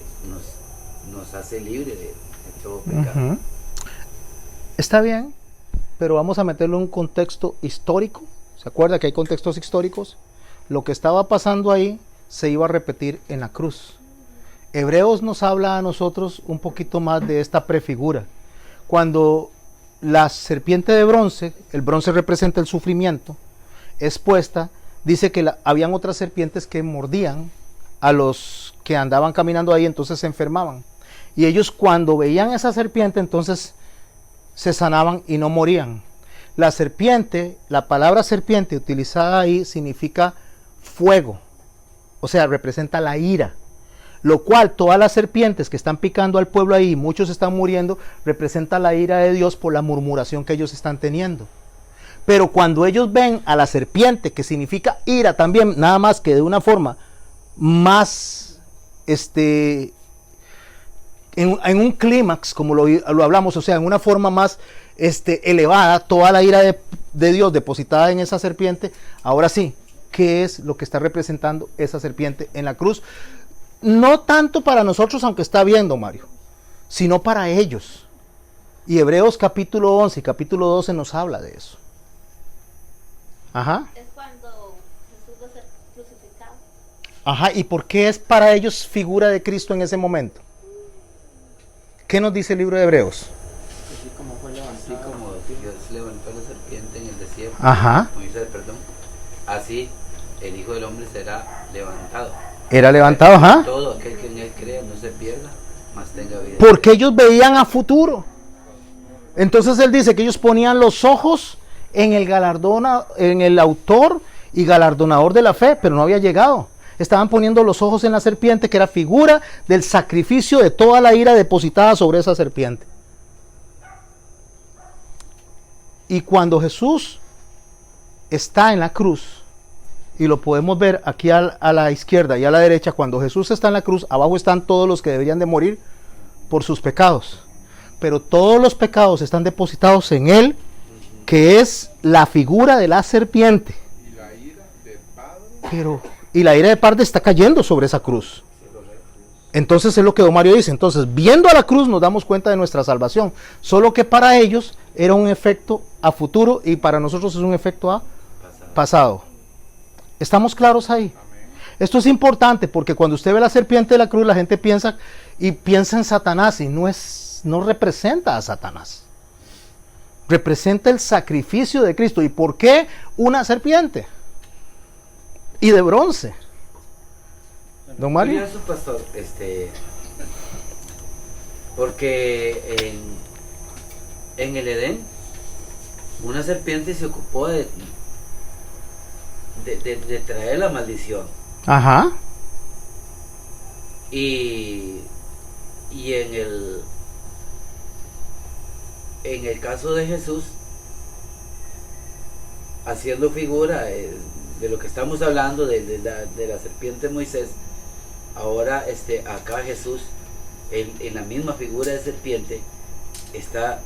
nos hace libre de todo pecado. Uh-huh. Está bien, pero vamos a meterlo en un contexto histórico. ¿Se acuerda que hay contextos históricos? Lo que estaba pasando ahí se iba a repetir en la cruz. Hebreos nos habla a nosotros un poquito más de esta prefigura. Cuando la serpiente de bronce, el bronce representa el sufrimiento, es puesta, dice que habían otras serpientes que mordían a los que andaban caminando ahí, entonces se enfermaban. Y ellos cuando veían esa serpiente, entonces se sanaban y no morían. La serpiente, la palabra serpiente utilizada ahí significa fuego, o sea, representa la ira. Lo cual todas las serpientes que están picando al pueblo ahí, muchos están muriendo, representa la ira de Dios por la murmuración que ellos están teniendo. Pero cuando ellos ven a la serpiente, que significa ira también, nada más que de una forma más, en un clímax, como lo hablamos, o sea, en una forma más elevada, toda la ira de Dios depositada en esa serpiente, ahora sí, ¿qué es lo que está representando esa serpiente en la cruz? No tanto para nosotros, aunque está viendo Mario, sino para ellos. Y Hebreos capítulo 11 y capítulo 12 nos habla de eso. Ajá. Es cuando Jesús va a ser crucificado. Ajá, ¿y por qué es para ellos figura de Cristo en ese momento? ¿Qué nos dice el libro de Hebreos? Así como Dios levantó la serpiente en el desierto. Ajá. Moisés, perdón. Así el Hijo del Hombre será levantado. Era levantado, ajá. Todo aquel que en él crea no se pierda, mas tenga vida. Porque ellos veían a futuro. Entonces él dice que ellos ponían los ojos en el autor y galardonador de la fe, pero no había llegado. Estaban poniendo los ojos en la serpiente, que era figura del sacrificio de toda la ira depositada sobre esa serpiente. Y cuando Jesús está en la cruz, y lo podemos ver aquí a la izquierda y a la derecha, cuando Jesús está en la cruz, abajo están todos los que deberían de morir por sus pecados. Pero todos los pecados están depositados en Él, que es la figura de la serpiente. Y la ira del Padre. Y la ira del Padre está cayendo sobre esa cruz. Entonces es lo que don Mario dice. Entonces, viendo a la cruz nos damos cuenta de nuestra salvación. Solo que para ellos era un efecto a futuro y para nosotros es un efecto a pasado. ¿Estamos claros ahí? Esto es importante porque cuando usted ve la serpiente de la cruz, la gente piensa en Satanás y no representa a Satanás. Representa el sacrificio de Cristo. ¿Y por qué una serpiente? Y de bronce. Don Mario. Curioso, pastor, porque en el Edén una serpiente se ocupó de traer la maldición. Ajá. Y en el caso de Jesús, haciendo figura de lo que estamos hablando de la serpiente Moisés, ahora acá Jesús en la misma figura de serpiente está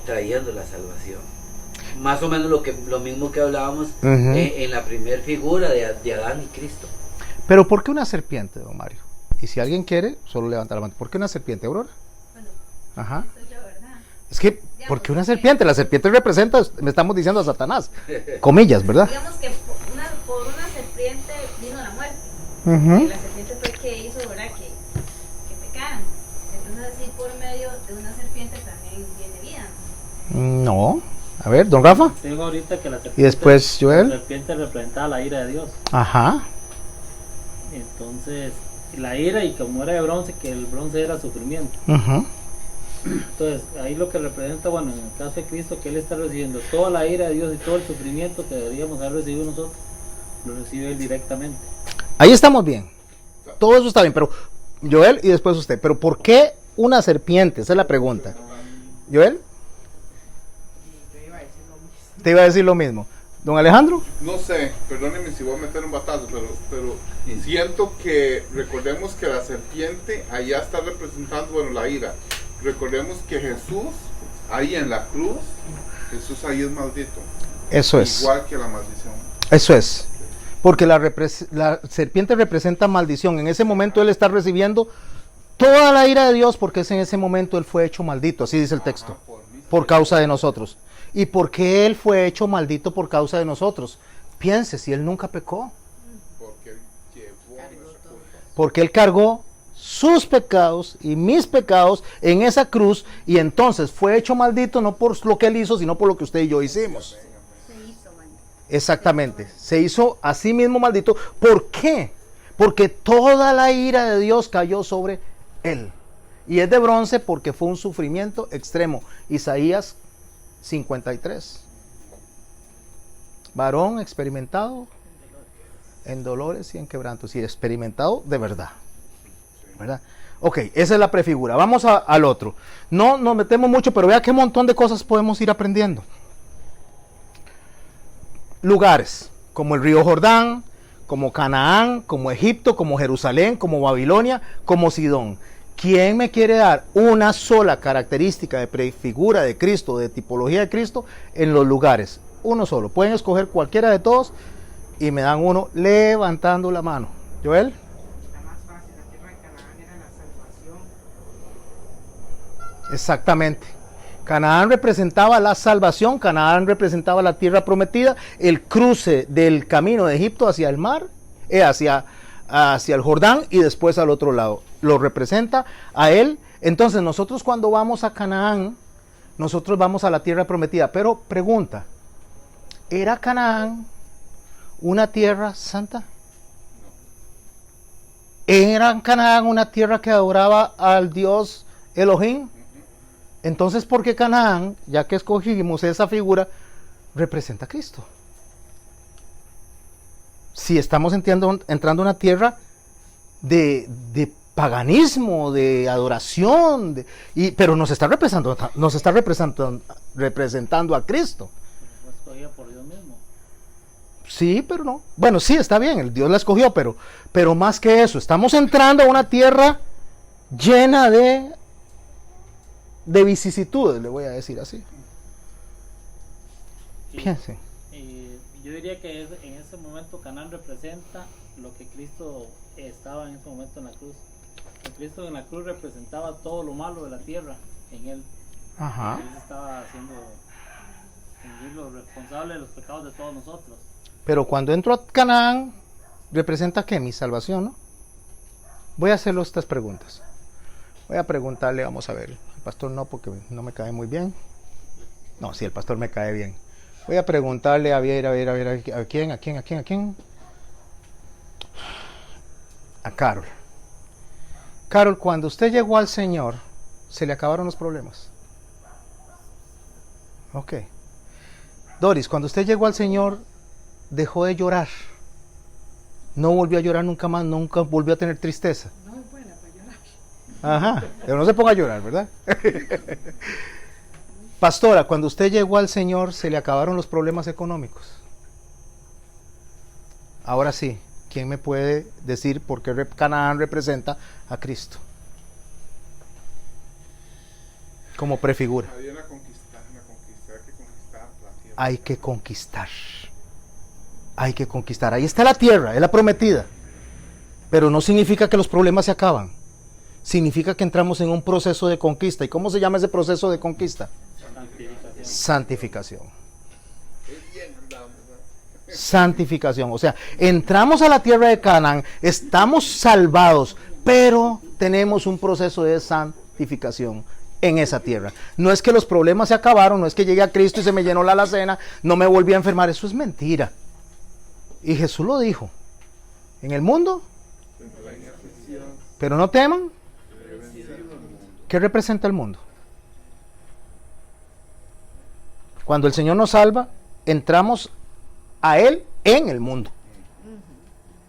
trayendo la salvación. Más o menos lo mismo que hablábamos en la primera figura de Adán y Cristo. Pero ¿por qué una serpiente, don Mario? Y si alguien quiere, solo levanta la mano. ¿Por qué una serpiente, Aurora? Bueno, ajá. soy yo, ¿verdad? Es que, ¿por qué una serpiente? La serpiente representa, me estamos diciendo a Satanás. Comillas, ¿verdad? Digamos que por una serpiente serpiente vino la muerte. Ujú. Y la serpiente fue que hizo, ¿verdad? Que pecaran. Entonces así por medio de una serpiente también viene vida. No. A ver, don Rafa. Digo ahorita que la serpiente, Y después, Joel. la serpiente representaba la ira de Dios. Ajá. Entonces, la ira, y como era de bronce, que el bronce era sufrimiento. Ujú. Entonces, ahí lo que representa, bueno, en el caso de Cristo, que Él está recibiendo toda la ira de Dios y todo el sufrimiento que deberíamos haber recibido nosotros, lo recibe Él directamente. Ahí estamos bien. Todo eso está bien, pero Joel y después usted. Pero ¿por qué una serpiente? Esa es la pregunta. Joel. Te iba a decir lo mismo. Don Alejandro. No sé, perdónenme si voy a meter un batazo, pero siento que recordemos que la serpiente allá está representando, bueno, la ira. Recordemos que Jesús, ahí en la cruz, Jesús ahí es maldito. Eso es. Igual que la maldición. Eso es. Porque la serpiente representa maldición. En ese momento él está recibiendo toda la ira de Dios, porque es en ese momento él fue hecho maldito. Así dice el texto. Por causa de nosotros. ¿Y por qué él fue hecho maldito por causa de nosotros? Piense, si él nunca pecó. Porque él llevó nuestra culpa. Porque él cargó sus pecados y mis pecados en esa cruz, y entonces fue hecho maldito no por lo que él hizo, sino por lo que usted y yo hicimos. Exactamente, se hizo a sí mismo maldito. ¿Por qué? Porque toda la ira de Dios cayó sobre él, y es de bronce porque fue un sufrimiento extremo. Isaías 53. Varón experimentado en dolores y en quebrantos, y experimentado de verdad, ¿verdad? Ok, esa es la prefigura. Vamos al otro. No nos metemos mucho, pero vea qué montón de cosas podemos ir aprendiendo. Lugares como el río Jordán, como Canaán, como Egipto, como Jerusalén, como Babilonia, como Sidón. ¿Quién me quiere dar una sola característica de prefigura de Cristo, de tipología de Cristo en los lugares? Uno solo. Pueden escoger cualquiera de todos y me dan uno levantando la mano. Joel. La más fácil, la tierra de Canaán era la salvación. Exactamente. Canaán representaba la salvación, Canaán representaba la tierra prometida, el cruce del camino de Egipto hacia el mar, hacia el Jordán, y después al otro lado. Lo representa a él. Entonces nosotros cuando vamos a Canaán, nosotros vamos a la tierra prometida. Pero pregunta, ¿era Canaán una tierra santa? ¿Era Canaán una tierra que adoraba al Dios Elohim? Entonces, ¿por qué Canaán, ya que escogimos esa figura, representa a Cristo? Si estamos entrando a una tierra de paganismo, de adoración, pero nos está representando a Cristo. Fue escogida por Dios mismo. Sí, pero no. Bueno, sí, está bien, el Dios la escogió, pero más que eso, estamos entrando a una tierra llena de vicisitudes, le voy a decir así. Piensen. Yo diría que en ese momento Canaán representa lo que Cristo estaba en ese momento en la cruz. Que Cristo en la cruz representaba todo lo malo de la tierra en él. Ajá. Él estaba haciendo responsable de los pecados de todos nosotros. Pero cuando entro a Canaán, ¿representa qué? Mi salvación, ¿no? Voy a hacerle estas preguntas. Voy a preguntarle, vamos a ver. El pastor no, porque no me cae muy bien. No, sí, el pastor me cae bien. Voy a preguntarle a ver, ¿a quién? A Carol. Carol, cuando usted llegó al Señor, ¿se le acabaron los problemas? Ok. Doris, cuando usted llegó al Señor, dejó de llorar. No volvió a llorar nunca más, nunca volvió a tener tristeza. No es buena para llorar. Ajá, pero no se ponga a llorar, ¿verdad? Pastora, cuando usted llegó al Señor, ¿se le acabaron los problemas económicos? Ahora sí, ¿quién me puede decir por qué Canaán representa a Cristo? Como prefigura. Hay una conquista, hay que conquistar la tierra. Hay que conquistar. Hay que conquistar. Ahí está la tierra, es la prometida. Pero no significa que los problemas se acaban. Significa que entramos en un proceso de conquista. ¿Y cómo se llama ese proceso de conquista? Santificación. Santificación. O sea, entramos a la tierra de Canaán, estamos salvados, pero tenemos un proceso de santificación en esa tierra. No es que los problemas se acabaron, no es que llegué a Cristo y se me llenó la alacena, no me volví a enfermar, eso es mentira. Y Jesús lo dijo, en el mundo, pero no teman. ¿Qué representa el mundo? Cuando el Señor nos salva, entramos a Él en el mundo.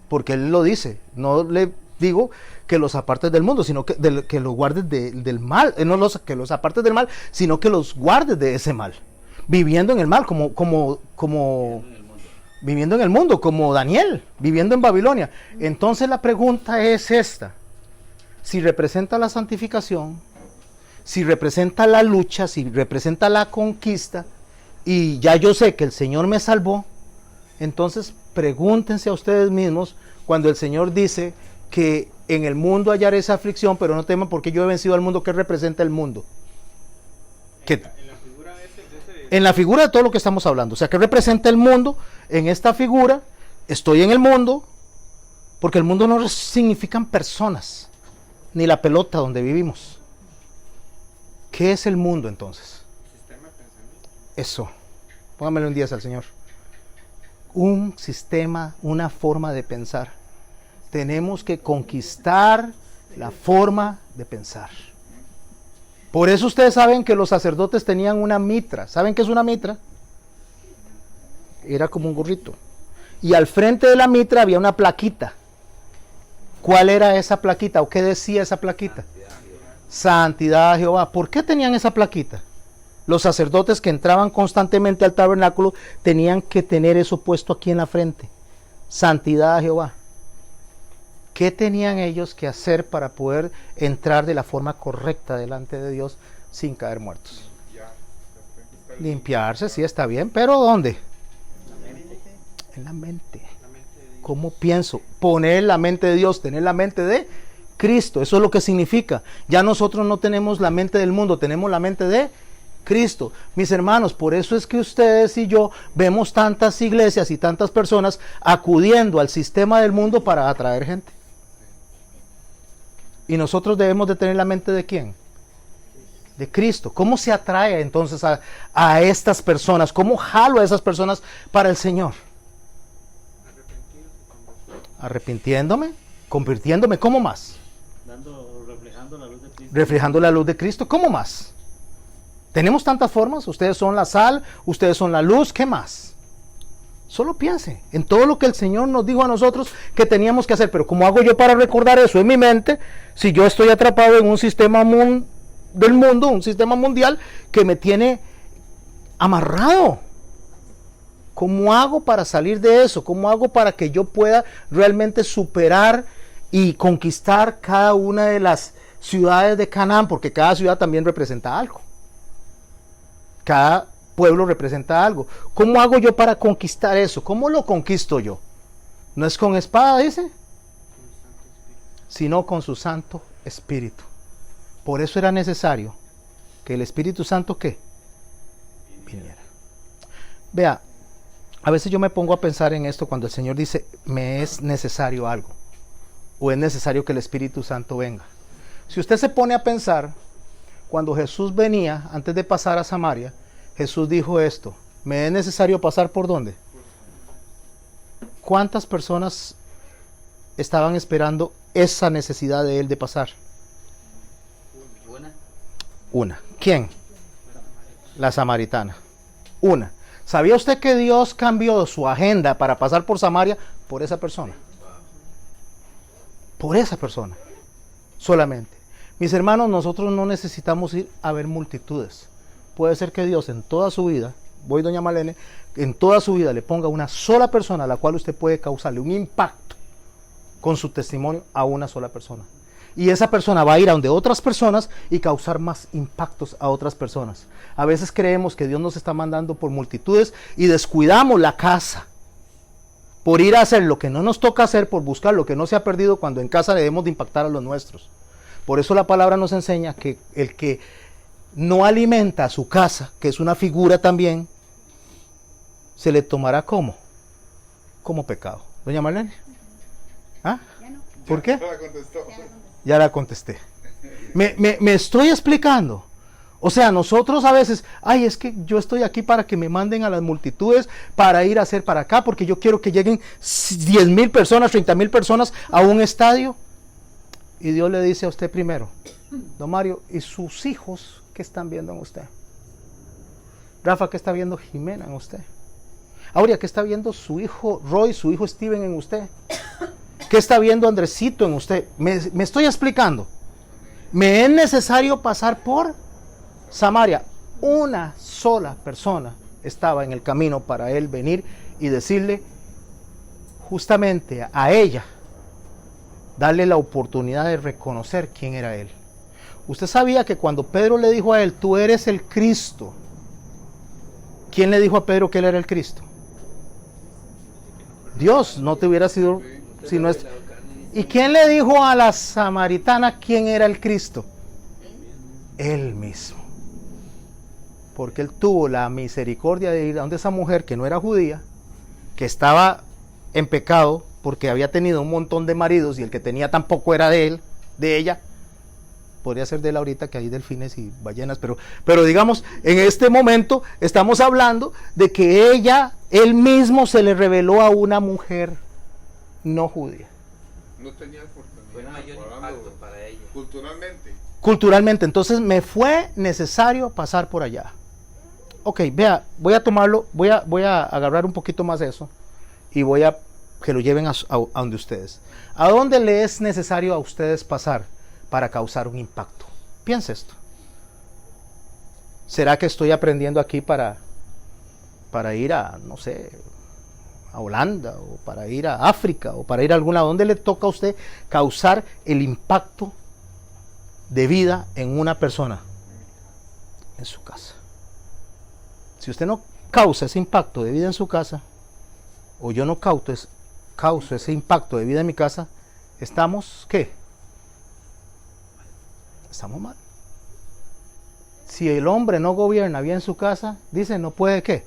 Porque Él lo dice, no le digo que los apartes del mundo, sino que los guardes del mal, que los apartes del mal, sino que los guardes de ese mal, viviendo en el mal, como viviendo en el mundo, como Daniel, viviendo en Babilonia. Entonces la pregunta es esta: si representa la santificación, si representa la lucha, si representa la conquista, y ya yo sé que el Señor me salvó, entonces pregúntense a ustedes mismos cuando el Señor dice que en el mundo hallaréis aflicción, pero no teman porque yo he vencido al mundo. ¿Qué representa el mundo? En la figura de todo lo que estamos hablando. O sea, ¿qué representa el mundo? En esta figura, estoy en el mundo, porque el mundo no significan personas, ni la pelota donde vivimos. ¿Qué es el mundo entonces? Eso. Póngamelo un 10 al Señor. Un sistema, una forma de pensar. Tenemos que conquistar la forma de pensar. Por eso ustedes saben que los sacerdotes tenían una mitra. ¿Saben qué es una mitra? Era como un gorrito. Y al frente de la mitra había una plaquita. ¿Cuál era esa plaquita? ¿O qué decía esa plaquita? Santidad a Jehová. ¿Por qué tenían esa plaquita? Los sacerdotes que entraban constantemente al tabernáculo tenían que tener eso puesto aquí en la frente. Santidad a Jehová. ¿Qué tenían ellos que hacer para poder entrar de la forma correcta delante de Dios sin caer muertos? Limpiarse, sí, está bien, pero ¿dónde? En la mente. ¿Cómo pienso? Poner la mente de Dios, tener la mente de Cristo. Eso es lo que significa. Ya nosotros no tenemos la mente del mundo, tenemos la mente de Cristo. Mis hermanos, por eso es que ustedes y yo vemos tantas iglesias y tantas personas acudiendo al sistema del mundo para atraer gente. Y nosotros debemos de tener la mente ¿de quién? De Cristo. ¿Cómo se atrae entonces a estas personas? ¿Cómo jalo a esas personas para el Señor? Arrepintiéndome, convirtiéndome, ¿cómo más? Reflejando la luz de Cristo. Reflejando la luz de Cristo, ¿cómo más? Tenemos tantas formas, ustedes son la sal, ustedes son la luz, ¿qué más? Solo piense en todo lo que el Señor nos dijo a nosotros que teníamos que hacer. Pero ¿cómo hago yo para recordar eso en mi mente si yo estoy atrapado en un sistema del mundo, un sistema mundial que me tiene amarrado? ¿Cómo hago para salir de eso? ¿Cómo hago para que yo pueda realmente superar y conquistar cada una de las ciudades de Canaán? Porque cada ciudad también representa algo. Cada pueblo representa algo. ¿Cómo hago yo para conquistar eso? ¿Cómo lo conquisto yo? No es con espada, dice, sino con su Santo Espíritu. Por eso era necesario que el Espíritu Santo ¿qué? Viniera. Vea, a veces yo me pongo a pensar en esto cuando el Señor dice, me es necesario algo, o es necesario que el Espíritu Santo venga. Si usted se pone a pensar, cuando Jesús venía, antes de pasar a Samaria, Jesús dijo esto, ¿me es necesario pasar por dónde? ¿Cuántas personas estaban esperando esa necesidad de él de pasar? Una. ¿Quién? La samaritana. Una. ¿Sabía usted que Dios cambió su agenda para pasar por Samaria por esa persona? Por esa persona. Solamente. Mis hermanos, nosotros no necesitamos ir a ver multitudes. Puede ser que Dios en toda su vida, voy doña Malene, en toda su vida le ponga una sola persona a la cual usted puede causarle un impacto con su testimonio a una sola persona. Y esa persona va a ir a donde otras personas y causar más impactos a otras personas. A veces creemos que Dios nos está mandando por multitudes y descuidamos la casa. Por ir a hacer lo que no nos toca hacer, por buscar lo que no se ha perdido, cuando en casa debemos de impactar a los nuestros. Por eso la palabra nos enseña que el que no alimenta a su casa, que es una figura también, se le tomará como como pecado. Doña Marlene. ¿Ah? Ya no. ¿Por qué? Ya la contestó. Ya la contesté. Me estoy explicando. O sea, nosotros a veces, ay, es que yo estoy aquí para que me manden a las multitudes para ir a hacer para acá, porque yo quiero que lleguen 10,000 personas, 30,000 personas a un estadio. Y Dios le dice a usted primero, don Mario, ¿y sus hijos qué están viendo en usted? Rafa, ¿qué está viendo Jimena en usted? Aurea, ¿qué está viendo su hijo Roy, su hijo Steven en usted? ¿Qué está viendo Andresito en usted? Me estoy explicando. Me es necesario pasar por Samaria. Una sola persona estaba en el camino para él venir y decirle justamente a ella, darle la oportunidad de reconocer quién era él. Usted sabía que cuando Pedro le dijo a él, tú eres el Cristo, ¿quién le dijo a Pedro que él era el Cristo? Dios. No te hubiera sido si no es. ¿Y quién le dijo a la samaritana quién era el Cristo? Él mismo. Porque él tuvo la misericordia de ir a donde esa mujer que no era judía, que estaba en pecado porque había tenido un montón de maridos y el que tenía tampoco era de él, de ella. Podría ser de él ahorita que hay delfines y ballenas, pero digamos, en este momento estamos hablando de que él mismo se le reveló a una mujer no judía. No tenía oportunidad. Fue mayor impacto para ella. Culturalmente, entonces me fue necesario pasar por allá. Ok, vea, voy a tomarlo, voy a agarrar un poquito más eso y voy a que lo lleven a donde ustedes. ¿A dónde le es necesario a ustedes pasar para causar un impacto? Piensa esto. ¿Será que estoy aprendiendo aquí para ir a, no sé, a Holanda, o para ir a África, o para ir a algún lado? ¿Dónde le toca a usted causar el impacto de vida en una persona? En su casa. Si usted no causa ese impacto de vida en su casa, o yo no causo ese impacto de vida en mi casa, estamos, ¿qué? Estamos mal. Si el hombre no gobierna bien su casa, dice, no puede, ¿qué?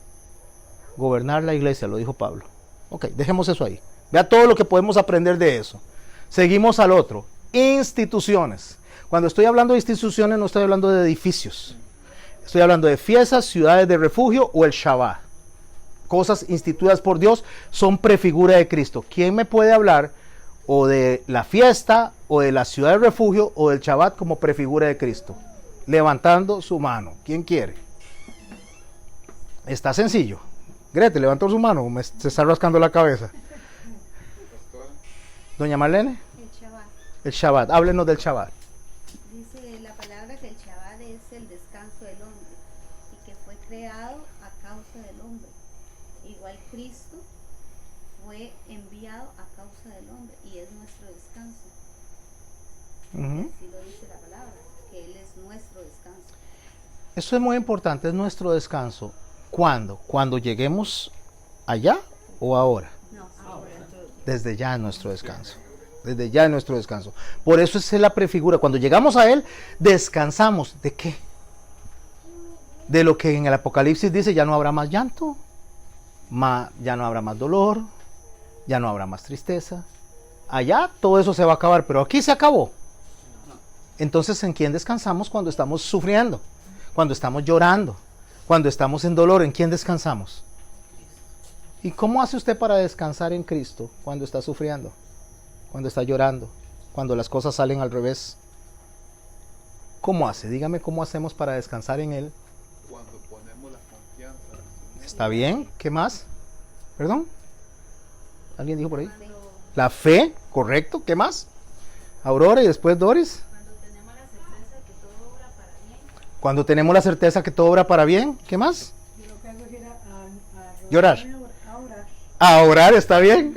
Gobernar la iglesia, lo dijo Pablo. Ok, dejemos eso ahí. Vea todo lo que podemos aprender de eso. Seguimos al otro. Instituciones. Cuando estoy hablando de instituciones, no estoy hablando de edificios. Estoy hablando de fiestas, ciudades de refugio o el Shabbat. Cosas instituidas por Dios son prefigura de Cristo. ¿Quién me puede hablar o de la fiesta o de la ciudad de refugio o del Shabbat como prefigura de Cristo? Levantando su mano. ¿Quién quiere? Está sencillo. Grete, levantó su mano. Se está rascando la cabeza. Doña Marlene. El Shabbat. El Shabbat. Háblenos del Shabbat. Dice la palabra que el Shabbat es el descanso del hombre y que fue creado a causa del hombre. Igual Cristo fue enviado a causa del hombre y es nuestro descanso. Así lo dice la palabra, que Él es nuestro descanso. Eso es muy importante, es nuestro descanso. ¿Cuándo? ¿Cuando lleguemos allá o ahora? No, ahora. Desde ya es nuestro descanso. Desde ya es nuestro descanso. Por eso es la prefigura. Cuando llegamos a Él, descansamos. ¿De qué? De lo que en el Apocalipsis dice, ya no habrá más llanto, ya no habrá más dolor, ya no habrá más tristeza. Allá todo eso se va a acabar, pero aquí se acabó. Entonces, ¿en quién descansamos cuando estamos sufriendo? Cuando estamos llorando, cuando estamos en dolor, ¿en quién descansamos? ¿Y cómo hace usted para descansar en Cristo cuando está sufriendo? Cuando está llorando, cuando las cosas salen al revés. ¿Cómo hace? Dígame cómo hacemos para descansar en Él. Cuando ponemos la confianza. ¿Está bien? ¿Qué más? ¿Perdón? ¿Alguien dijo por ahí? La fe, correcto. ¿Qué más? Aurora y después Doris. Cuando tenemos la certeza que todo obra para bien. ¿Qué más? Llorar. A orar, está bien.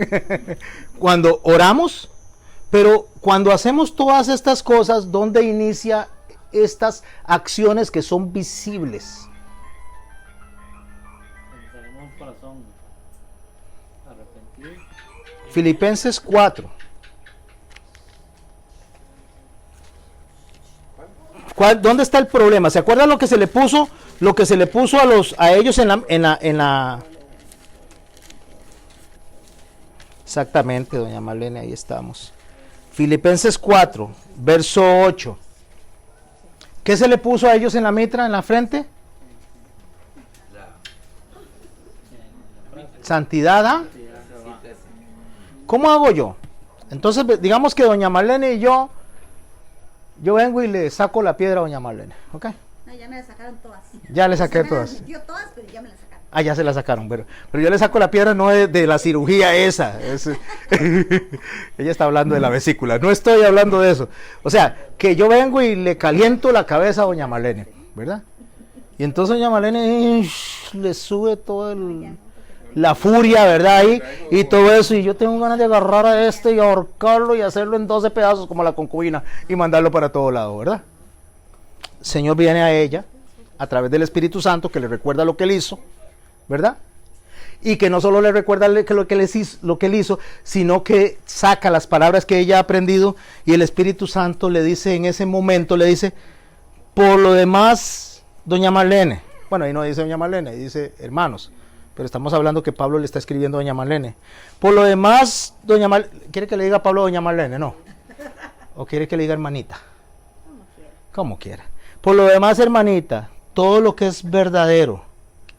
Cuando oramos, pero cuando hacemos todas estas cosas, ¿dónde inicia estas acciones que son visibles? Cuando tenemos un corazón arrepentido. Filipenses 4. ¿Dónde está el problema? ¿Se acuerdan lo que se le puso? Lo que se le puso a ellos en la Exactamente, doña Marlene, ahí estamos. Filipenses 4, verso 8. ¿Qué se le puso a ellos en la mitra, en la frente? Santidad. ¿Ah? ¿Cómo hago yo? Entonces, digamos que doña Marlene y yo vengo y le saco la piedra a doña Marlene, ¿ok? No, ya me la sacaron todas. Ya le saqué todas. Me dio todas, pero ya me la sacaron. Ah, ya se la sacaron, pero yo le saco la piedra no de la cirugía esa. Ella está hablando de la vesícula, no estoy hablando de eso. O sea, que yo vengo y le caliento la cabeza a doña Marlene, ¿verdad? Y entonces doña Marlene le sube toda la furia, ¿verdad? Ahí, y todo eso, y yo tengo ganas de agarrar a este y ahorcarlo y hacerlo en 12 pedazos como la concubina y mandarlo para todo lado, ¿verdad? El Señor viene a ella a través del Espíritu Santo que le recuerda lo que él hizo, ¿verdad? Y que no solo le recuerda lo que él hizo, sino que saca las palabras que ella ha aprendido, y el Espíritu Santo le dice en ese momento, le dice, por lo demás, doña Marlene, bueno, ahí no dice doña Marlene, dice hermanos, pero estamos hablando que Pablo le está escribiendo a doña Marlene. Por lo demás, doña Marlene, ¿quiere que le diga Pablo a doña Marlene? No. ¿O quiere que le diga hermanita? Como quiera. Por lo demás, hermanita, todo lo que es verdadero.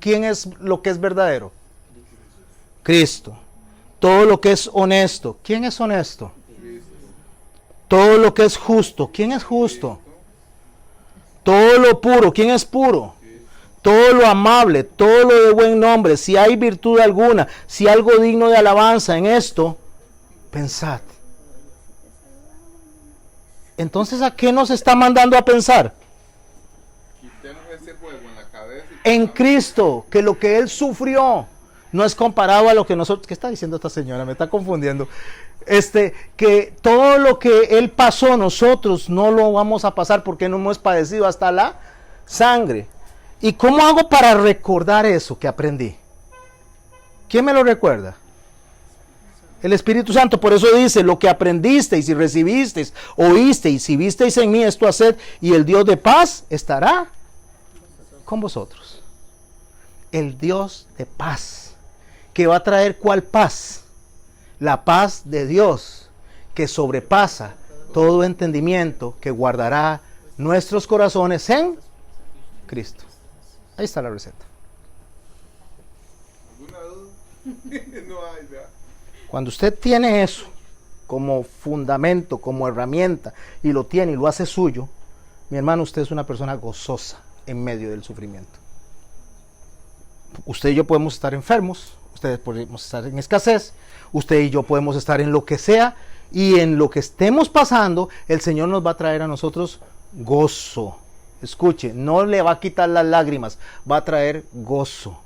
¿Quién es lo que es verdadero? Cristo. Todo lo que es honesto. ¿Quién es honesto? Todo lo que es justo. ¿Quién es justo? Todo lo puro. ¿Quién es puro? Todo lo amable, todo lo de buen nombre, si hay virtud alguna, si algo digno de alabanza en esto, pensad. Entonces, ¿a qué nos está mandando a pensar? En Cristo, que lo que Él sufrió no es comparado a lo que nosotros... ¿Qué está diciendo esta señora? Me está confundiendo. Que todo lo que Él pasó, nosotros no lo vamos a pasar porque no hemos padecido hasta la sangre. ¿Y cómo hago para recordar eso que aprendí? ¿Quién me lo recuerda? El Espíritu Santo. Por eso dice, lo que aprendisteis y recibisteis, oísteis y visteis en mí, esto haced, y el Dios de paz estará con vosotros. El Dios de paz, que va a traer ¿cuál paz? La paz de Dios, que sobrepasa todo entendimiento, que guardará nuestros corazones en Cristo. Ahí está la receta. ¿Alguna duda? No hay, ¿verdad? Cuando usted tiene eso como fundamento, como herramienta, y lo tiene y lo hace suyo, mi hermano, usted es una persona gozosa en medio del sufrimiento. Usted y yo podemos estar enfermos, ustedes podemos estar en escasez, usted y yo podemos estar en lo que sea, y en lo que estemos pasando, el Señor nos va a traer a nosotros gozo. Escuche, no le va a quitar las lágrimas, va a traer gozo.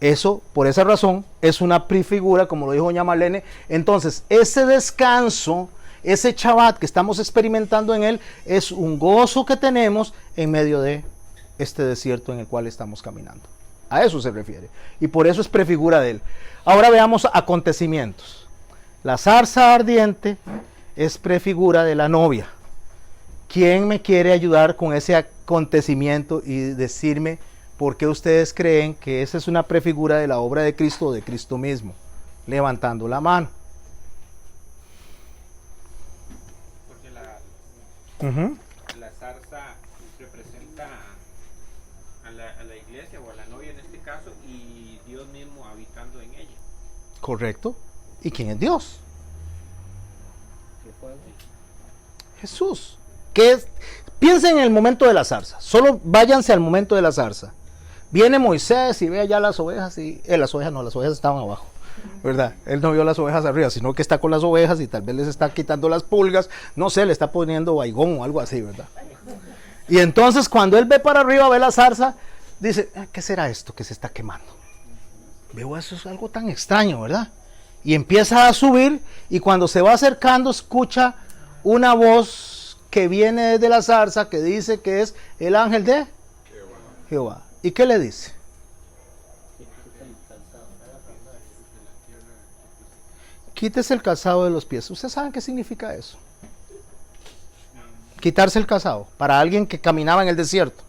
Eso, por esa razón, es una prefigura, como lo dijo doña Marlene. Entonces, ese descanso, ese Shabbat que estamos experimentando en él, es un gozo que tenemos en medio de este desierto en el cual estamos caminando. A eso se refiere. Y por eso es prefigura de él. Ahora veamos acontecimientos. La zarza ardiente es prefigura de la novia. ¿Quién me quiere ayudar con ese acontecimiento y decirme por qué ustedes creen que esa es una prefigura de la obra de Cristo o de Cristo mismo? Levantando la mano. Porque la zarza representa a la iglesia o a la novia en este caso, y Dios mismo habitando en ella. Correcto. ¿Y quién es Dios? Jesús. Piensen en el momento de la zarza. Solo váyanse al momento de la zarza. Viene Moisés y ve allá las ovejas y las ovejas estaban abajo, ¿verdad? Él no vio las ovejas arriba, sino que está con las ovejas y tal vez les está quitando las pulgas, no sé, le está poniendo baigón o algo así, ¿verdad? Y entonces cuando él ve para arriba, ve la zarza, dice, ¿qué será esto que se está quemando? Veo eso, es algo tan extraño, ¿verdad? Y empieza a subir, y cuando se va acercando escucha una voz que viene desde la zarza, que dice que es el ángel de Jehová. ¿Y qué le dice? Quítese el calzado de los pies. ¿Ustedes saben qué significa eso? Quitarse el calzado para alguien que caminaba en el desierto.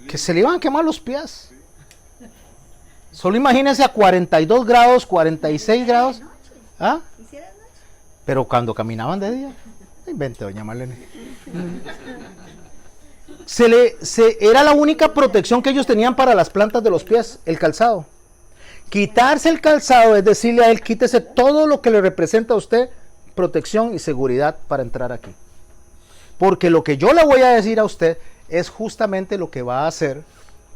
Que se le iban a quemar los pies. Solo imagínense a 42 grados, 46 grados. ¿Ah? Pero cuando caminaban de día. Invente, doña Marlene. Era la única protección que ellos tenían para las plantas de los pies, el calzado. Quitarse el calzado es decirle a él, quítese todo lo que le representa a usted protección y seguridad para entrar aquí. Porque lo que yo le voy a decir a usted es justamente lo que va a hacer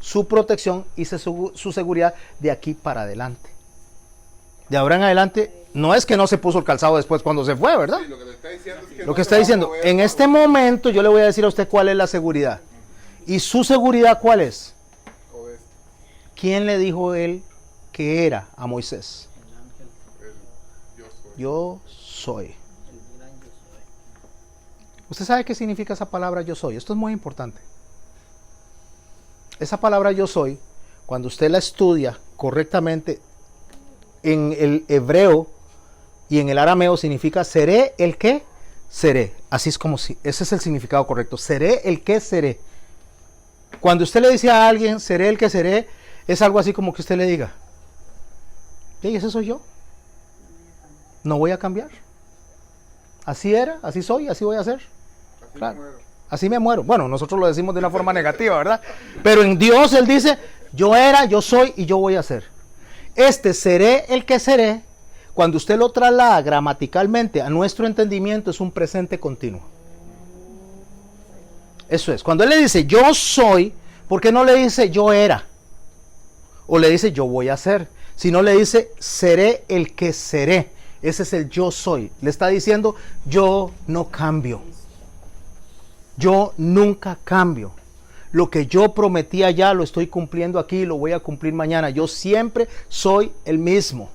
su protección y su seguridad de aquí para adelante. De ahora en adelante, no es que no se puso el calzado después cuando se fue, ¿verdad? Sí, lo que le está diciendo es que Lo que está diciendo, en este momento yo le voy a decir a usted cuál es la seguridad. ¿Y su seguridad cuál es? ¿Quién le dijo él que era a Moisés? Yo soy. ¿Usted sabe qué significa esa palabra yo soy? Esto es muy importante. Esa palabra yo soy, cuando usted la estudia correctamente en el hebreo y en el arameo, significa seré el que seré. Así es como si, ese es el significado correcto. Seré el que seré. Cuando usted le dice a alguien seré el que seré, es algo así como que usted le diga, ¿y ese soy yo? No voy a cambiar. Así era, así soy, así voy a ser. Claro. Así me muero. Bueno, nosotros lo decimos de una forma negativa, ¿verdad? Pero en Dios Él dice, yo era, yo soy y yo voy a ser. Este seré el que seré, cuando usted lo traslada gramaticalmente a nuestro entendimiento, es un presente continuo. Eso es. Cuando Él le dice yo soy, ¿por qué no le dice yo era? O le dice yo voy a ser. Sino le dice seré el que seré. Ese es el yo soy. Le está diciendo yo no cambio. Yo nunca cambio. Lo que yo prometí allá lo estoy cumpliendo aquí y lo voy a cumplir mañana. Yo siempre soy el mismo.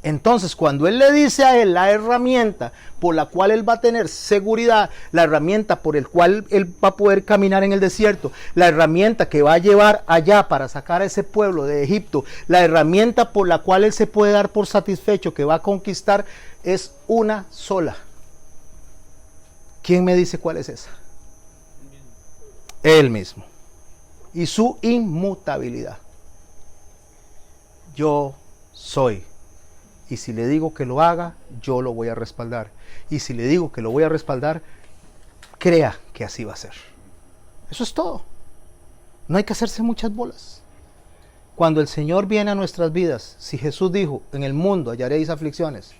Entonces, cuando Él le dice a él la herramienta por la cual él va a tener seguridad, la herramienta por la cual él va a poder caminar en el desierto, la herramienta que va a llevar allá para sacar a ese pueblo de Egipto, la herramienta por la cual él se puede dar por satisfecho que va a conquistar, es una sola. ¿Quién me dice cuál es esa? Él mismo. Y su inmutabilidad. Yo soy. Y si le digo que lo haga, yo lo voy a respaldar. Y si le digo que lo voy a respaldar, crea que así va a ser. Eso es todo. No hay que hacerse muchas bolas. Cuando el Señor viene a nuestras vidas, si Jesús dijo, en el mundo hallaréis aflicciones,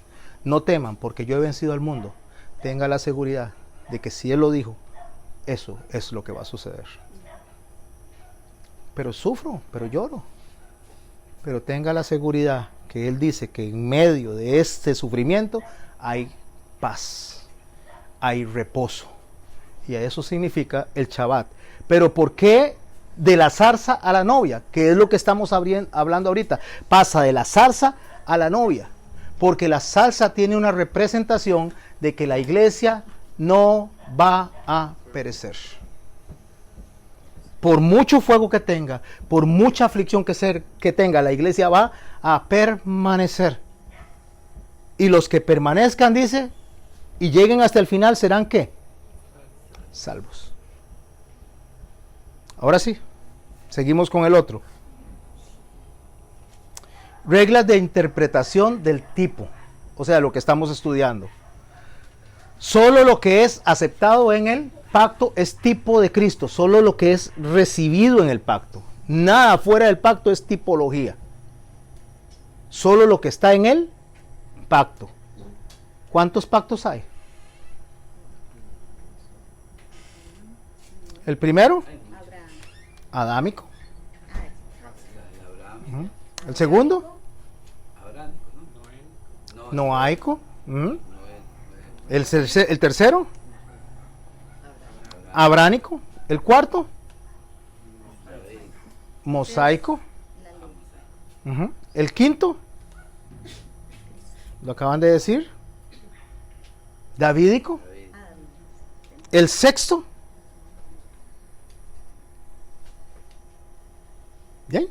no teman porque yo he vencido al mundo, tenga la seguridad de que si Él lo dijo, eso es lo que va a suceder. Pero sufro, pero lloro. Pero tenga la seguridad que Él dice que en medio de este sufrimiento hay paz, hay reposo. Y eso significa el Shabbat. Pero ¿por qué de la zarza a la novia? Que es lo que estamos hablando ahorita. Pasa de la zarza a la novia. Porque la zarza tiene una representación de que la iglesia no va a perecer. Por mucho fuego que tenga, por mucha aflicción que tenga, la iglesia va a permanecer. Y los que permanezcan, dice, y lleguen hasta el final, ¿serán qué? Salvos. Ahora sí, seguimos con el otro. Reglas de interpretación del tipo, o sea, lo que estamos estudiando. Solo lo que es aceptado en el pacto es tipo de Cristo, solo lo que es recibido en el pacto. Nada fuera del pacto es tipología. Solo lo que está en el pacto. ¿Cuántos pactos hay? El primero, adámico. El segundo, noaico. El tercero, abránico. El cuarto, mosaico. El quinto, lo acaban de decir, davídico. El sexto, ¿bien?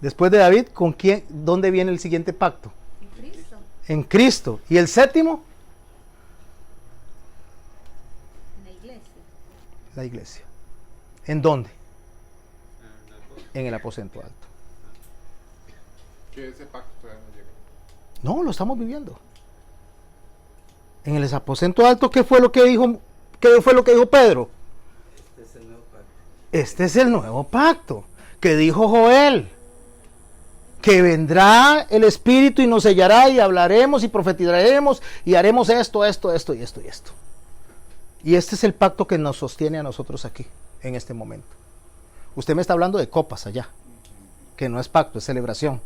Después de David, ¿con quién? ¿Dónde viene el siguiente pacto? En Cristo. ¿Y el séptimo? En la iglesia. La iglesia. ¿En dónde? en el aposento alto. Que ese pacto todavía no llega. No, lo estamos viviendo. En el aposento alto, ¿qué fue lo que dijo Pedro? Este es el nuevo pacto. Este es el nuevo pacto que dijo Joel, que vendrá el Espíritu y nos sellará y hablaremos y profetizaremos y haremos esto y esto. Y este es el pacto que nos sostiene a nosotros aquí, en este momento. Usted me está hablando de copas allá, que no es pacto, es celebración.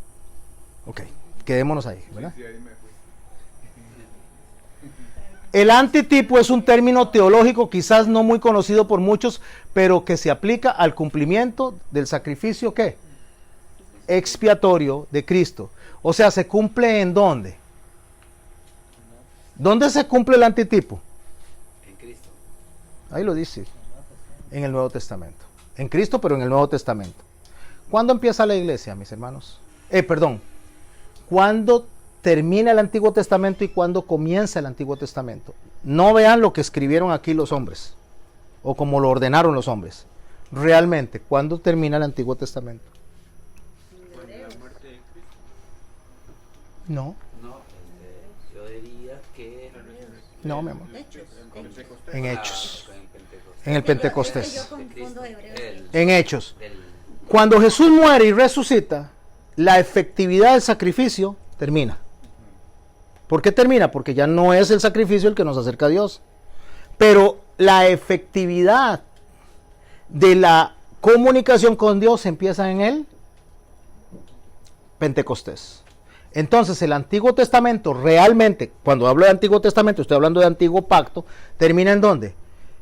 Ok, quedémonos ahí, ¿verdad? Sí, ahí me fui. El antitipo es un término teológico quizás no muy conocido por muchos, pero que se aplica al cumplimiento del sacrificio ¿qué? Expiatorio de Cristo. O sea, ¿se cumple en dónde? ¿Dónde se cumple el antitipo? En Cristo. Ahí lo dice, en el Nuevo Testamento. En Cristo, pero en el Nuevo Testamento. ¿Cuándo empieza la iglesia, mis hermanos? ¿Cuándo termina el Antiguo Testamento y cuándo comienza el Antiguo Testamento? No vean lo que escribieron aquí los hombres, o como lo ordenaron los hombres. Realmente, ¿cuándo termina el Antiguo Testamento? No. No, yo diría que... No, mi amor. En Hechos. Ah, en Pentecostés. En el Pentecostés. Es que yo confundo hebreo. En Hechos. Cuando Jesús muere y resucita, la efectividad del sacrificio termina. ¿Por qué termina? Porque ya no es el sacrificio el que nos acerca a Dios. Pero la efectividad de la comunicación con Dios empieza en el Pentecostés. Entonces el Antiguo Testamento realmente, cuando hablo de Antiguo Testamento, estoy hablando de Antiguo Pacto, ¿termina en dónde?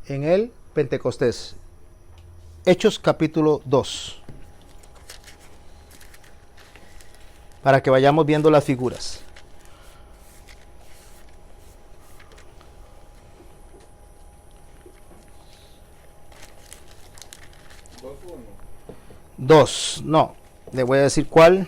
En el Pentecostés. Hechos capítulo 2. Para que vayamos viendo las figuras. Dos, no, le voy a decir cuál.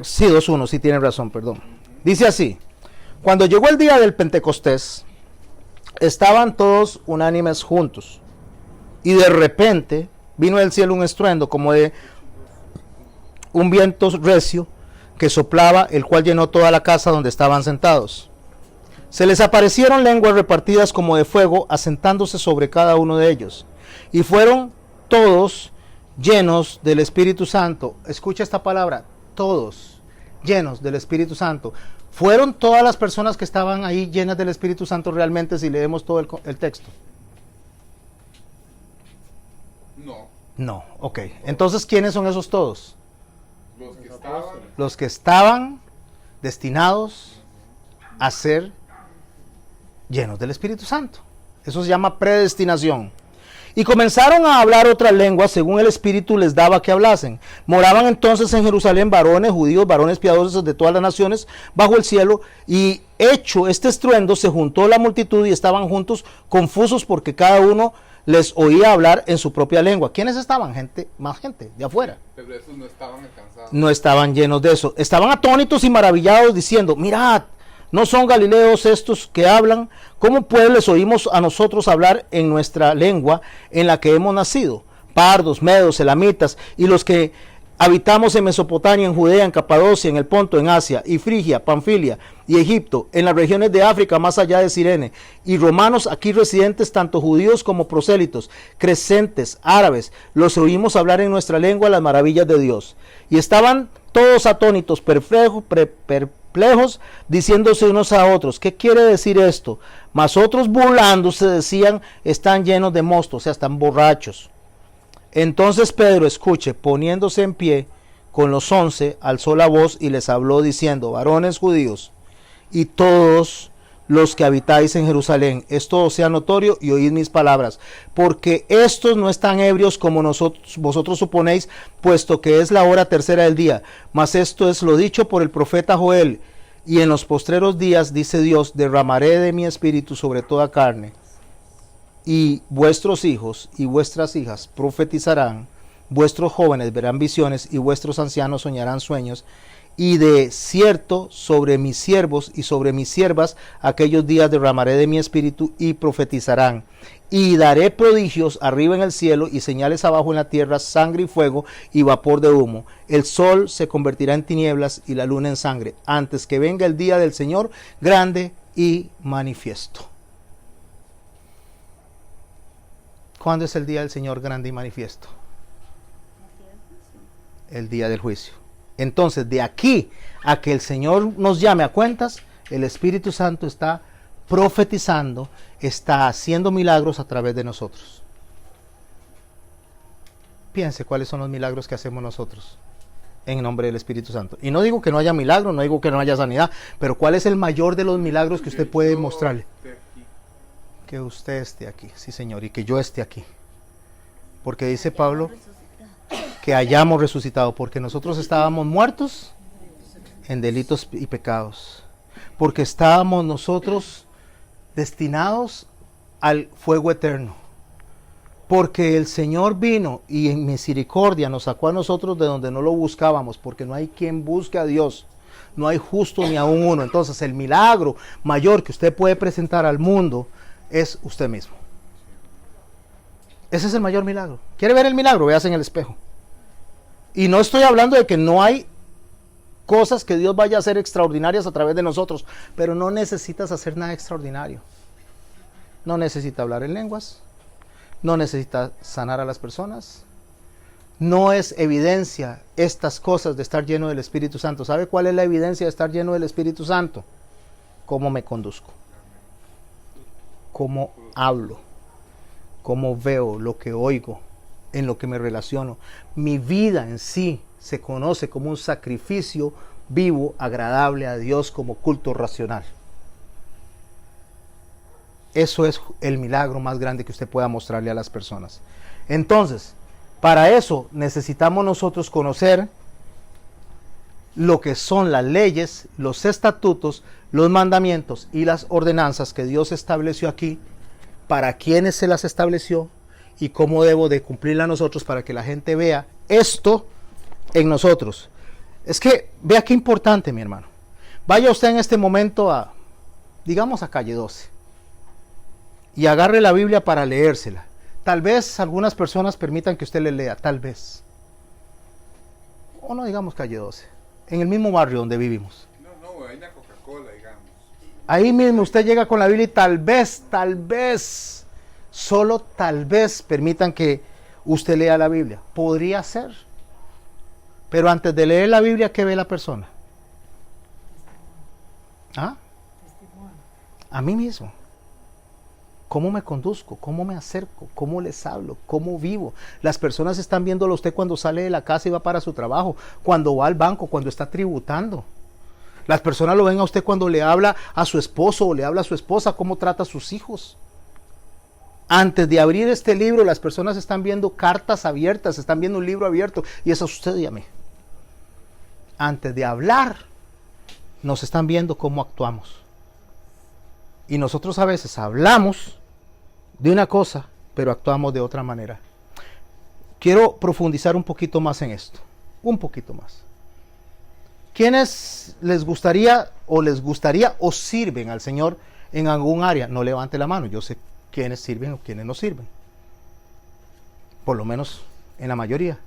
Sí, 2:1, sí tiene razón, perdón. Dice así: cuando llegó el día del Pentecostés, estaban todos unánimes juntos, y de repente vino del cielo un estruendo como de un viento recio que soplaba, el cual llenó toda la casa donde estaban sentados. Se les aparecieron lenguas repartidas como de fuego, asentándose sobre cada uno de ellos, y fueron todos llenos del Espíritu Santo. Escucha esta palabra: todos llenos del Espíritu Santo. ¿Fueron todas las personas que estaban ahí llenas del Espíritu Santo realmente si leemos todo el texto? No. No, ok. Entonces, ¿quiénes son esos todos? Los que estaban destinados a ser llenos del Espíritu Santo. Eso se llama predestinación. Y comenzaron a hablar otras lenguas según el Espíritu les daba que hablasen. Moraban entonces en Jerusalén varones judíos, varones piadosos de todas las naciones bajo el cielo. Y hecho este estruendo, se juntó la multitud y estaban juntos confusos porque cada uno les oía hablar en su propia lengua. ¿Quiénes estaban? Más gente de afuera. Pero esos no estaban alcanzados. No estaban llenos de eso. Estaban atónitos y maravillados diciendo: mirad, ¿no son galileos estos que hablan? ¿Cómo pues les oímos a nosotros hablar en nuestra lengua en la que hemos nacido? Pardos, medos, elamitas y los que habitamos en Mesopotamia, en Judea, en Capadocia, en el Ponto, en Asia, y Frigia, Panfilia y Egipto, en las regiones de África más allá de Cirene, y romanos aquí residentes, tanto judíos como prosélitos, crescentes, árabes, los oímos hablar en nuestra lengua las maravillas de Dios. Y estaban todos atónitos, perplejos, diciéndose unos a otros: ¿qué quiere decir esto? Mas otros, burlándose, decían: están llenos de mosto, o sea, están borrachos. Entonces Pedro, escuche, poniéndose en pie con los 11, alzó la voz y les habló diciendo: varones judíos y todos los que habitáis en Jerusalén, esto os sea notorio y oíd mis palabras, porque estos no están ebrios como vosotros suponéis, puesto que es la hora tercera del día, mas esto es lo dicho por el profeta Joel: y en los postreros días, dice Dios, derramaré de mi espíritu sobre toda carne, y vuestros hijos y vuestras hijas profetizarán, vuestros jóvenes verán visiones y vuestros ancianos soñarán sueños, y de cierto sobre mis siervos y sobre mis siervas aquellos días derramaré de mi espíritu y profetizarán. Y daré prodigios arriba en el cielo y señales abajo en la tierra, sangre y fuego y vapor de humo. El sol se convertirá en tinieblas y la luna en sangre, antes que venga el día del Señor grande y manifiesto. ¿Cuándo es el día del Señor grande y manifiesto? El día del juicio. Entonces, de aquí a que el Señor nos llame a cuentas, el Espíritu Santo está profetizando, está haciendo milagros a través de nosotros. Piense cuáles son los milagros que hacemos nosotros en nombre del Espíritu Santo. Y no digo que no haya milagros, no digo que no haya sanidad, pero ¿cuál es el mayor de los milagros que usted puede mostrarle? Que usted esté aquí, sí Señor, y que yo esté aquí. Porque dice Pablo que hayamos resucitado, porque nosotros estábamos muertos en delitos y pecados, porque estábamos nosotros destinados al fuego eterno, porque el Señor vino y en misericordia nos sacó a nosotros de donde no lo buscábamos, porque no hay quien busque a Dios, no hay justo ni aún uno. Entonces el milagro mayor que usted puede presentar al mundo es usted mismo. Ese es el mayor milagro. ¿Quiere ver el milagro? Véase en el espejo. Y no estoy hablando de que no hay cosas que Dios vaya a hacer extraordinarias a través de nosotros, pero no necesitas hacer nada extraordinario. No necesita hablar en lenguas, no necesita sanar a las personas. No es evidencia estas cosas de estar lleno del Espíritu Santo. ¿Sabe cuál es la evidencia de estar lleno del Espíritu Santo? Cómo me conduzco, cómo hablo, cómo veo, lo que oigo, en lo que me relaciono. Mi vida en sí se conoce como un sacrificio vivo, agradable a Dios, como culto racional. Eso es el milagro más grande que usted pueda mostrarle a las personas. Entonces, para eso necesitamos nosotros conocer lo que son las leyes, los estatutos, los mandamientos y las ordenanzas que Dios estableció aquí, para quienes se las estableció y cómo debo de cumplirla nosotros para que la gente vea esto en nosotros. Es que vea qué importante, mi hermano. Vaya usted en este momento a, digamos, a calle 12 y agarre la Biblia para leérsela. Tal vez algunas personas permitan que usted le lea, tal vez. O no digamos calle 12, en el mismo barrio donde vivimos. No, hay una Coca-Cola, digamos. Ahí mismo usted llega con la Biblia y tal vez, solo tal vez permitan que usted lea la Biblia. Podría ser. Pero antes de leer la Biblia, ¿qué ve la persona? ¿Ah? A mí mismo. ¿Cómo me conduzco? ¿Cómo me acerco? ¿Cómo les hablo? ¿Cómo vivo? Las personas están viéndolo a usted cuando sale de la casa y va para su trabajo, cuando va al banco, cuando está tributando. Las personas lo ven a usted cuando le habla a su esposo o le habla a su esposa, cómo trata a sus hijos. Antes de abrir este libro, las personas están viendo cartas abiertas, están viendo un libro abierto, y eso es usted y a mí. Antes de hablar, nos están viendo cómo actuamos. Y nosotros a veces hablamos de una cosa, pero actuamos de otra manera. Quiero profundizar un poquito más en esto, un poquito más. ¿Quiénes les gustaría o sirven al Señor en algún área? No levante la mano, yo sé quiénes sirven o quiénes no sirven. Por lo menos en la mayoría.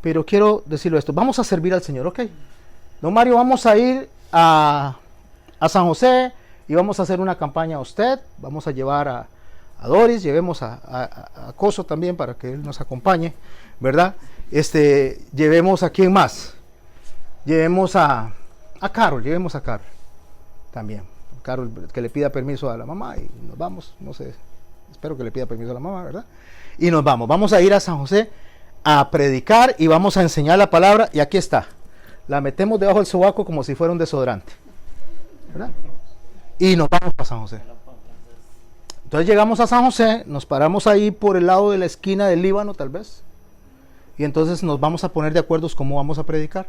Pero quiero decirlo esto, vamos a servir al Señor, ¿ok? Don Mario, vamos a ir a San José y vamos a hacer una campaña a usted. Vamos a llevar a Doris, llevemos a Coso también para que él nos acompañe, ¿verdad? Llevemos a quién más. Llevemos a Carol, llevemos a Carol también. Carol, que le pida permiso a la mamá y nos vamos, no sé, espero que le pida permiso a la mamá, ¿verdad? Y nos vamos a ir a San José a predicar y vamos a enseñar la palabra, y aquí está, la metemos debajo del sobaco como si fuera un desodorante, ¿verdad? Y nos vamos a San José. Entonces llegamos a San José, nos paramos ahí por el lado de la esquina del Líbano tal vez, y entonces nos vamos a poner de acuerdo cómo vamos a predicar.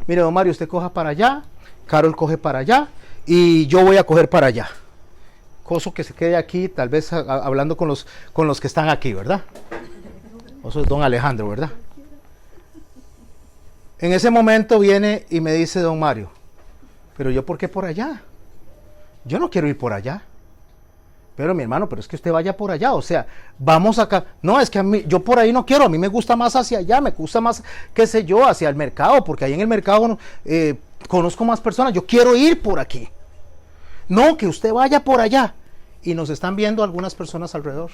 Mire, don Mario, usted coja para allá, Carol coge para allá, y yo voy a coger para allá. Coso que se quede aquí, tal vez hablando con los que están aquí, ¿verdad? Eso es don Alejandro, ¿verdad? En ese momento viene y me dice don Mario, pero yo, ¿por qué por allá? Yo no quiero ir por allá. Pero mi hermano, pero es que usted vaya por allá, o sea, vamos acá. No, es que a mí, yo por ahí no quiero, a mí me gusta más hacia allá, me gusta más, qué sé yo, hacia el mercado, porque ahí en el mercado conozco más personas, yo quiero ir por aquí. No, que usted vaya por allá. Y nos están viendo algunas personas alrededor.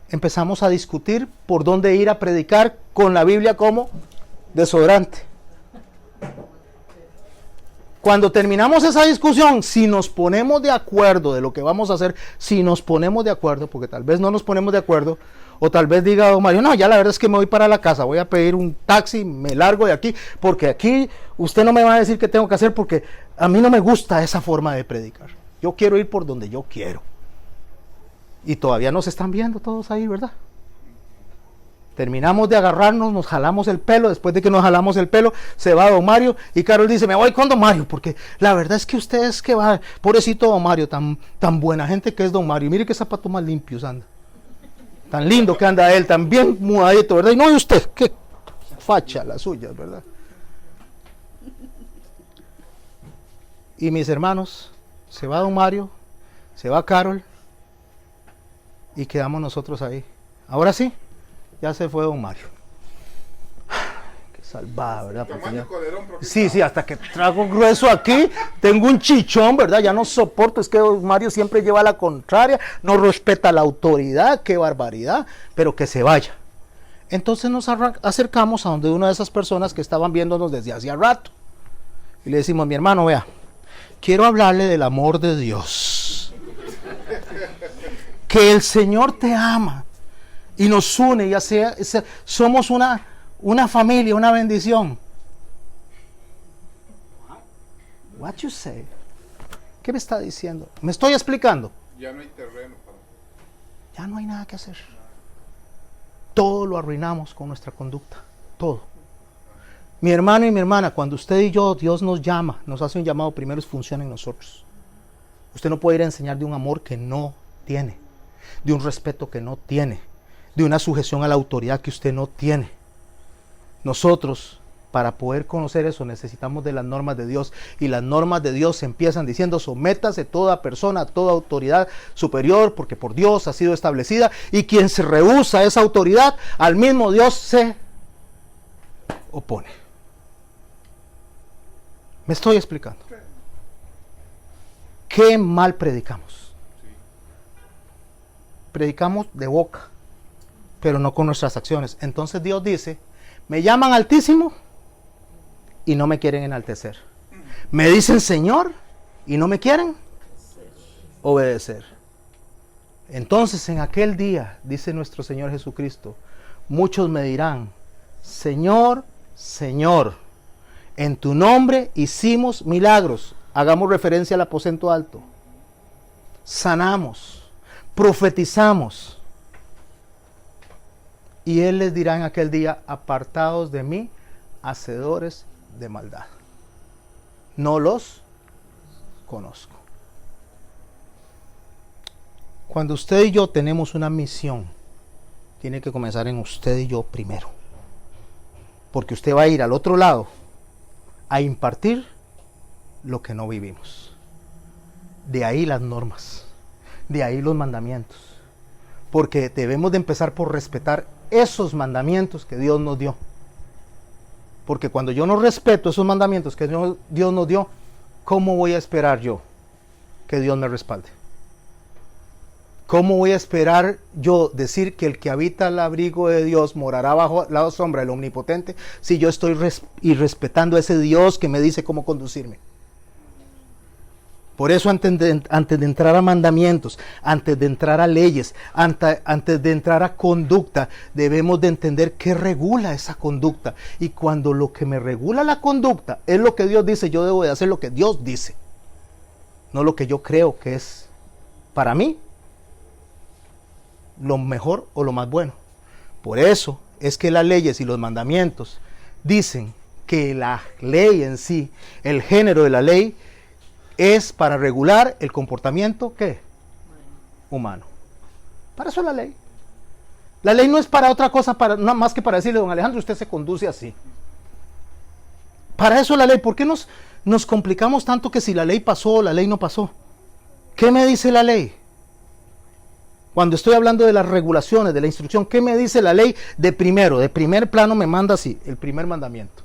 Empezamos a discutir por dónde ir a predicar con la Biblia como desodorante. Cuando terminamos esa discusión, si nos ponemos de acuerdo de lo que vamos a hacer, si nos ponemos de acuerdo, porque tal vez no nos ponemos de acuerdo, o tal vez diga don Mario, no, ya la verdad es que me voy para la casa, voy a pedir un taxi, me largo de aquí, porque aquí usted no me va a decir qué tengo que hacer, porque a mí no me gusta esa forma de predicar. Yo quiero ir por donde yo quiero. Y todavía nos están viendo todos ahí, ¿verdad? Terminamos de agarrarnos, nos jalamos el pelo. Después de que nos jalamos el pelo, se va don Mario y Carol dice, me voy con don Mario, porque la verdad es que usted es que va, pobrecito don Mario, tan buena gente que es don Mario. Mire qué zapatos más limpios anda, tan lindo que anda él, tan bien mudadito, ¿verdad? Y no, y usted, qué facha la suya, ¿verdad? Y mis hermanos, se va don Mario, se va Carol y quedamos nosotros ahí. Ahora sí, ya se fue don Mario. Qué salvada, ¿verdad? Sí, hasta que trago grueso aquí, tengo un chichón, ¿verdad? Ya no soporto, es que don Mario siempre lleva la contraria, no respeta la autoridad, qué barbaridad, pero que se vaya. Entonces nos acercamos a donde una de esas personas que estaban viéndonos desde hacía rato. Y le decimos, mi hermano, vea, quiero hablarle del amor de Dios. Que el Señor te ama y nos une, ya sea, somos una familia, una bendición. What you say? ¿Qué me está diciendo? ¿Me estoy explicando? Ya no hay terreno para... Ya no hay nada que hacer. Todo lo arruinamos con nuestra conducta, todo. Mi hermano y mi hermana, cuando usted y yo, Dios nos llama, nos hace un llamado, primero funciona en nosotros. Usted no puede ir a enseñar de un amor que no tiene, de un respeto que no tiene, de una sujeción a la autoridad que usted no tiene. Nosotros, para poder conocer eso, necesitamos de las normas de Dios, y las normas de Dios empiezan diciendo, sométase toda persona a toda autoridad superior, porque por Dios ha sido establecida, y quien se rehúsa a esa autoridad, al mismo Dios se opone. ¿Me estoy explicando? Qué mal predicamos. Predicamos de boca, pero no con nuestras acciones. Entonces Dios dice, me llaman altísimo y no me quieren enaltecer. Me dicen Señor y no me quieren obedecer. Entonces en aquel día, dice nuestro Señor Jesucristo, muchos me dirán, Señor, Señor, en tu nombre hicimos milagros. Hagamos referencia al aposento alto. Sanamos, profetizamos. Y Él les dirá en aquel día, apartados de mí, hacedores de maldad. No los conozco. Cuando usted y yo tenemos una misión, tiene que comenzar en usted y yo primero. Porque usted va a ir al otro lado a impartir lo que no vivimos. De ahí las normas, de ahí los mandamientos. Porque debemos de empezar por respetar esos mandamientos que Dios nos dio. Porque cuando yo no respeto esos mandamientos que Dios nos dio, ¿cómo voy a esperar yo que Dios me respalde? ¿Cómo voy a esperar yo decir que el que habita al abrigo de Dios morará bajo la sombra del Omnipotente si yo estoy irrespetando a ese Dios que me dice cómo conducirme? Por eso antes de entrar a mandamientos, antes de entrar a leyes, antes de entrar a conducta, debemos de entender qué regula esa conducta. Y cuando lo que me regula la conducta es lo que Dios dice, yo debo de hacer lo que Dios dice, no lo que yo creo que es para mí lo mejor o lo más bueno. Por eso es que las leyes y los mandamientos dicen que la ley en sí, el género de la ley, es para regular el comportamiento, ¿qué? Humano. Para eso es la ley. La ley no es para otra cosa, nada más que para decirle, don Alejandro, usted se conduce así. Para eso la ley. ¿Por qué nos complicamos tanto que si la ley pasó o la ley no pasó? ¿Qué me dice la ley? Cuando estoy hablando de las regulaciones, de la instrucción, ¿qué me dice la ley de primero? De primer plano me manda así, el primer mandamiento.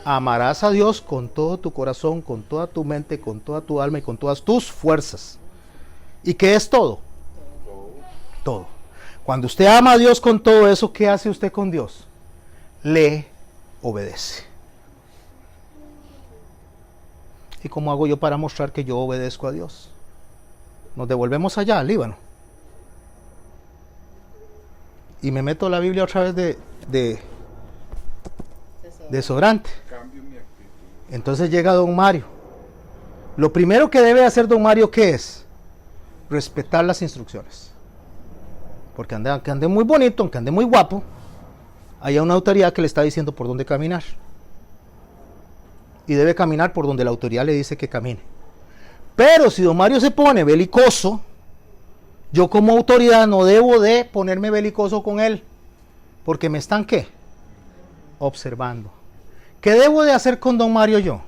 Amarás a Dios con todo tu corazón, con toda tu mente, con toda tu alma y con todas tus fuerzas. ¿Y qué es todo? Todo. Cuando usted ama a Dios con todo eso, ¿qué hace usted con Dios? Le obedece. ¿Y cómo hago yo para mostrar que yo obedezco a Dios? Nos devolvemos allá al Líbano. Y me meto la Biblia otra vez de desodorante. Entonces llega don Mario. Lo primero que debe hacer don Mario, ¿qué es? Respetar las instrucciones. Porque aunque ande muy bonito, aunque ande muy guapo, hay una autoridad que le está diciendo por dónde caminar. Y debe caminar por donde la autoridad le dice que camine. Pero si don Mario se pone belicoso, yo como autoridad no debo de ponerme belicoso con él. Porque me están, ¿qué? Observando. ¿Qué debo de hacer con don Mario yo?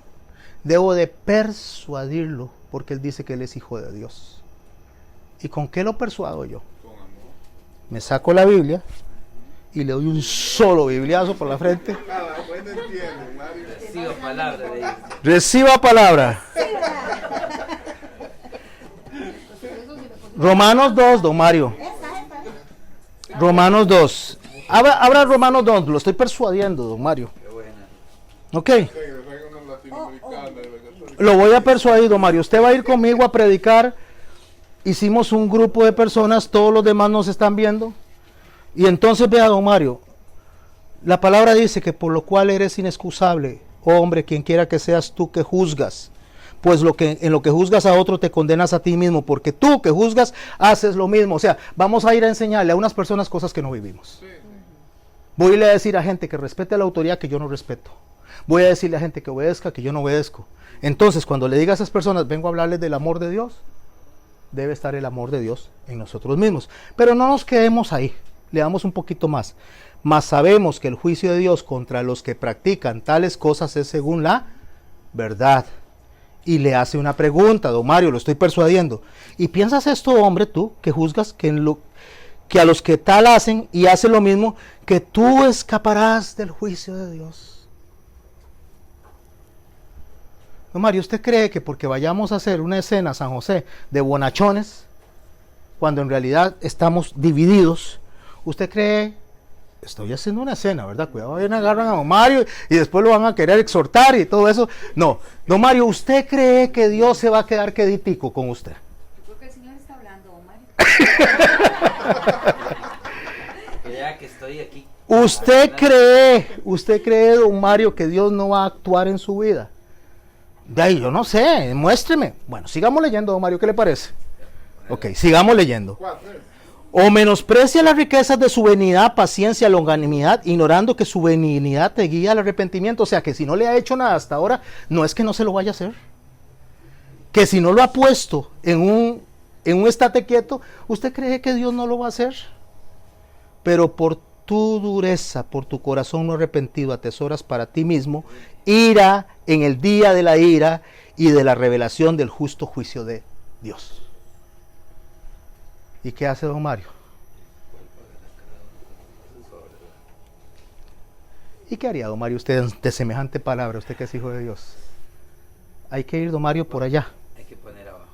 Debo de persuadirlo, porque él dice que él es hijo de Dios. ¿Y con qué lo persuado yo? Me saco la Biblia y le doy un solo bibliazo por la frente. Reciba palabra. Reciba palabra. Romanos 2, don Mario. Romanos 2. Abra Romanos 2, lo estoy persuadiendo, don Mario. Ok. Lo voy a persuadir, don Mario. Usted va a ir conmigo a predicar. Hicimos un grupo de personas, todos los demás nos están viendo. Y entonces vea, don Mario, la palabra dice que por lo cual eres inexcusable, oh hombre, quien quiera que seas tú que juzgas. Pues en lo que juzgas a otro te condenas a ti mismo, porque tú que juzgas haces lo mismo. O sea, vamos a ir a enseñarle a unas personas cosas que no vivimos. Voy a ir a decir a gente que respete a la autoridad que yo no respeto. Voy a decirle a gente que obedezca que yo no obedezco. Entonces, cuando le diga a esas personas, vengo a hablarles del amor de Dios, debe estar el amor de Dios en nosotros mismos. Pero no nos quedemos ahí, le damos un poquito más. Mas sabemos que el juicio de Dios contra los que practican tales cosas es según la verdad. Y le hace una pregunta, don Mario, lo estoy persuadiendo. ¿Y piensas esto, hombre, tú, que juzgas que a los que tal hacen y hacen lo mismo, que tú escaparás del juicio de Dios? Don Mario, ¿usted cree que porque vayamos a hacer una escena a San José de bonachones, cuando en realidad estamos divididos, usted cree, estoy haciendo una escena, ¿verdad? Cuidado, bien agarran a don Mario y después lo van a querer exhortar y todo eso? No, don Mario, ¿usted cree que Dios se va a quedar queditico con usted? Yo creo que el Señor está hablando, don Mario. Ya que estoy aquí. ¿Usted cree, don Mario, que Dios no va a actuar en su vida? De ahí, yo no sé, muéstreme. Bueno, sigamos leyendo, don Mario, ¿qué le parece? Ok, sigamos leyendo. O menosprecia las riquezas de su benignidad, paciencia, longanimidad, ignorando que su benignidad te guía al arrepentimiento. O sea, que si no le ha hecho nada hasta ahora, no es que no se lo vaya a hacer. Que si no lo ha puesto en un estate quieto, ¿usted cree que Dios no lo va a hacer? Pero por tu dureza, por tu corazón no arrepentido, atesoras para ti mismo ira en el día de la ira y de la revelación del justo juicio de Dios. ¿Y qué hace don Mario? ¿Y qué haría don Mario usted de semejante palabra, usted que es hijo de Dios? Hay que ir, don Mario, por allá. Hay que poner abajo.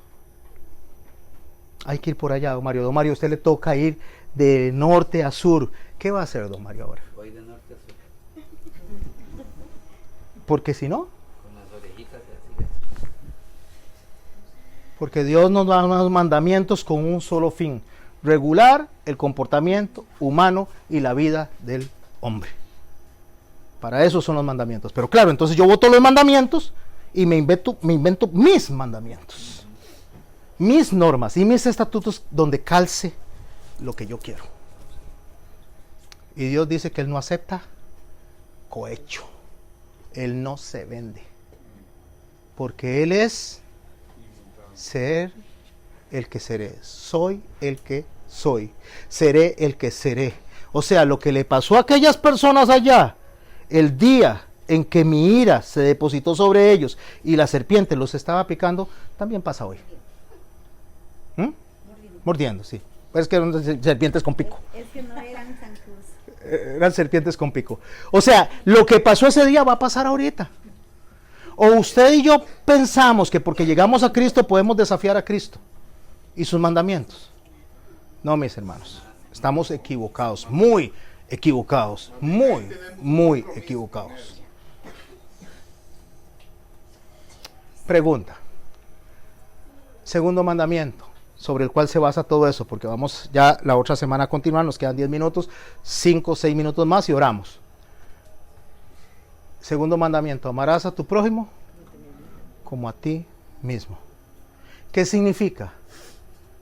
Hay que ir por allá, don Mario. Don Mario, a usted le toca ir de norte a sur. ¿Qué va a hacer don Mario ahora? Voy de norte a sur. Porque si no, Con las orejitas así. porque Dios nos da unos mandamientos con un solo fin: regular el comportamiento humano y la vida del hombre. Para eso son los mandamientos. Pero claro, entonces yo voto los mandamientos y me invento mis mandamientos, mis normas y mis estatutos donde calce lo que yo quiero. Y Dios dice que Él no acepta cohecho. Él no se vende. Porque Él es ser el que seré. Soy el que soy. Seré el que seré. O sea, lo que le pasó a aquellas personas allá el día en que mi ira se depositó sobre ellos y la serpiente los estaba picando, también pasa hoy. Mordiendo, sí. Es que eran serpientes con pico. Es que no eran zancudos. Eran serpientes con pico. O sea, lo que pasó ese día va a pasar ahorita. O usted y yo pensamos que porque llegamos a Cristo podemos desafiar a Cristo y sus mandamientos. No, mis hermanos, estamos equivocados, muy equivocados, muy equivocados. Pregunta. Segundo mandamiento, sobre el cual se basa todo eso, porque vamos ya la otra semana a continuar, nos quedan 10 minutos, 5 o 6 minutos más y oramos. Segundo mandamiento, amarás a tu prójimo como a ti mismo. ¿Qué significa?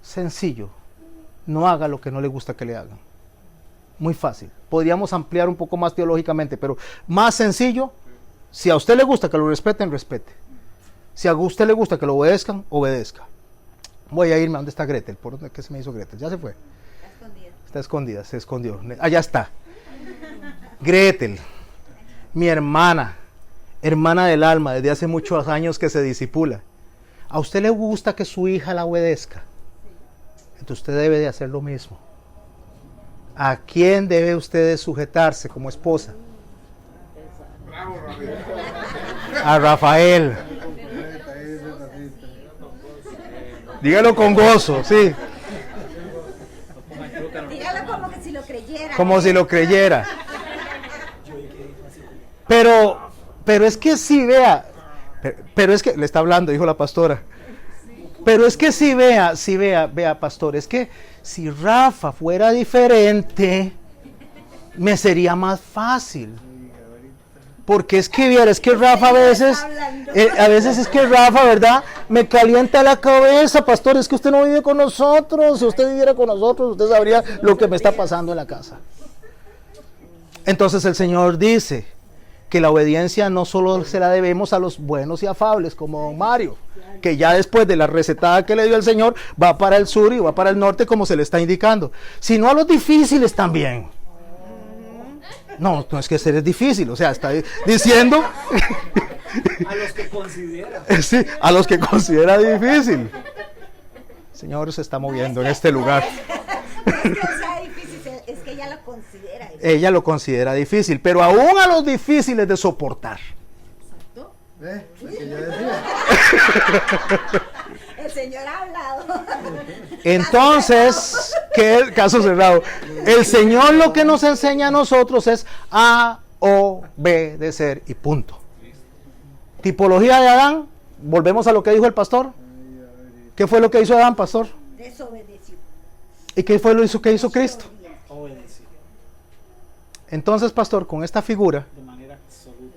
Sencillo, no haga lo que no le gusta que le hagan. Muy fácil. Podríamos ampliar un poco más teológicamente, pero más sencillo, si a usted le gusta que lo respeten, respete. Si a usted le gusta que lo obedezcan, obedezca. Voy a irme a donde está Gretel. ¿Por dónde que se me hizo Gretel? Ya se fue. Está escondida, se escondió. Allá está. Gretel, mi hermana del alma, desde hace muchos años que se disipula. ¿A usted le gusta que su hija la obedezca? Entonces usted debe de hacer lo mismo. ¿A quién debe usted de sujetarse como esposa? A Rafael. Dígalo con gozo, sí. Dígalo como que si lo creyera. Como si lo creyera. Pero es que sí, vea. Pero es que, le está hablando, dijo la pastora. Pero es que sí, vea, pastor, es que si Rafa fuera diferente, me sería más fácil. Porque es que Rafa a veces es que Rafa, ¿verdad? Me calienta la cabeza, pastor, es que usted no vive con nosotros. Si usted viviera con nosotros, usted sabría lo que me está pasando en la casa. Entonces el Señor dice que la obediencia no solo se la debemos a los buenos y afables, como don Mario, que ya después de la recetada que le dio el Señor, va para el sur y va para el norte como se le está indicando, sino a los difíciles también. No es que ser es difícil, o sea, está diciendo a los que considera. Sí, a los que considera difícil. El Señor se está moviendo en este lugar. No es que sea difícil, es que ella lo considera difícil. Ella lo considera difícil, pero aún a los difíciles de soportar. Exacto. Lo que yo decía. El Señor ha hablado. Entonces, caso cerrado. El Señor lo que nos enseña a nosotros es a obedecer y punto. Tipología de Adán, volvemos a lo que dijo el pastor. ¿Qué fue lo que hizo Adán, pastor? Desobedeció. ¿Y qué fue lo que hizo Cristo? Obedeció. Entonces, pastor, con esta figura,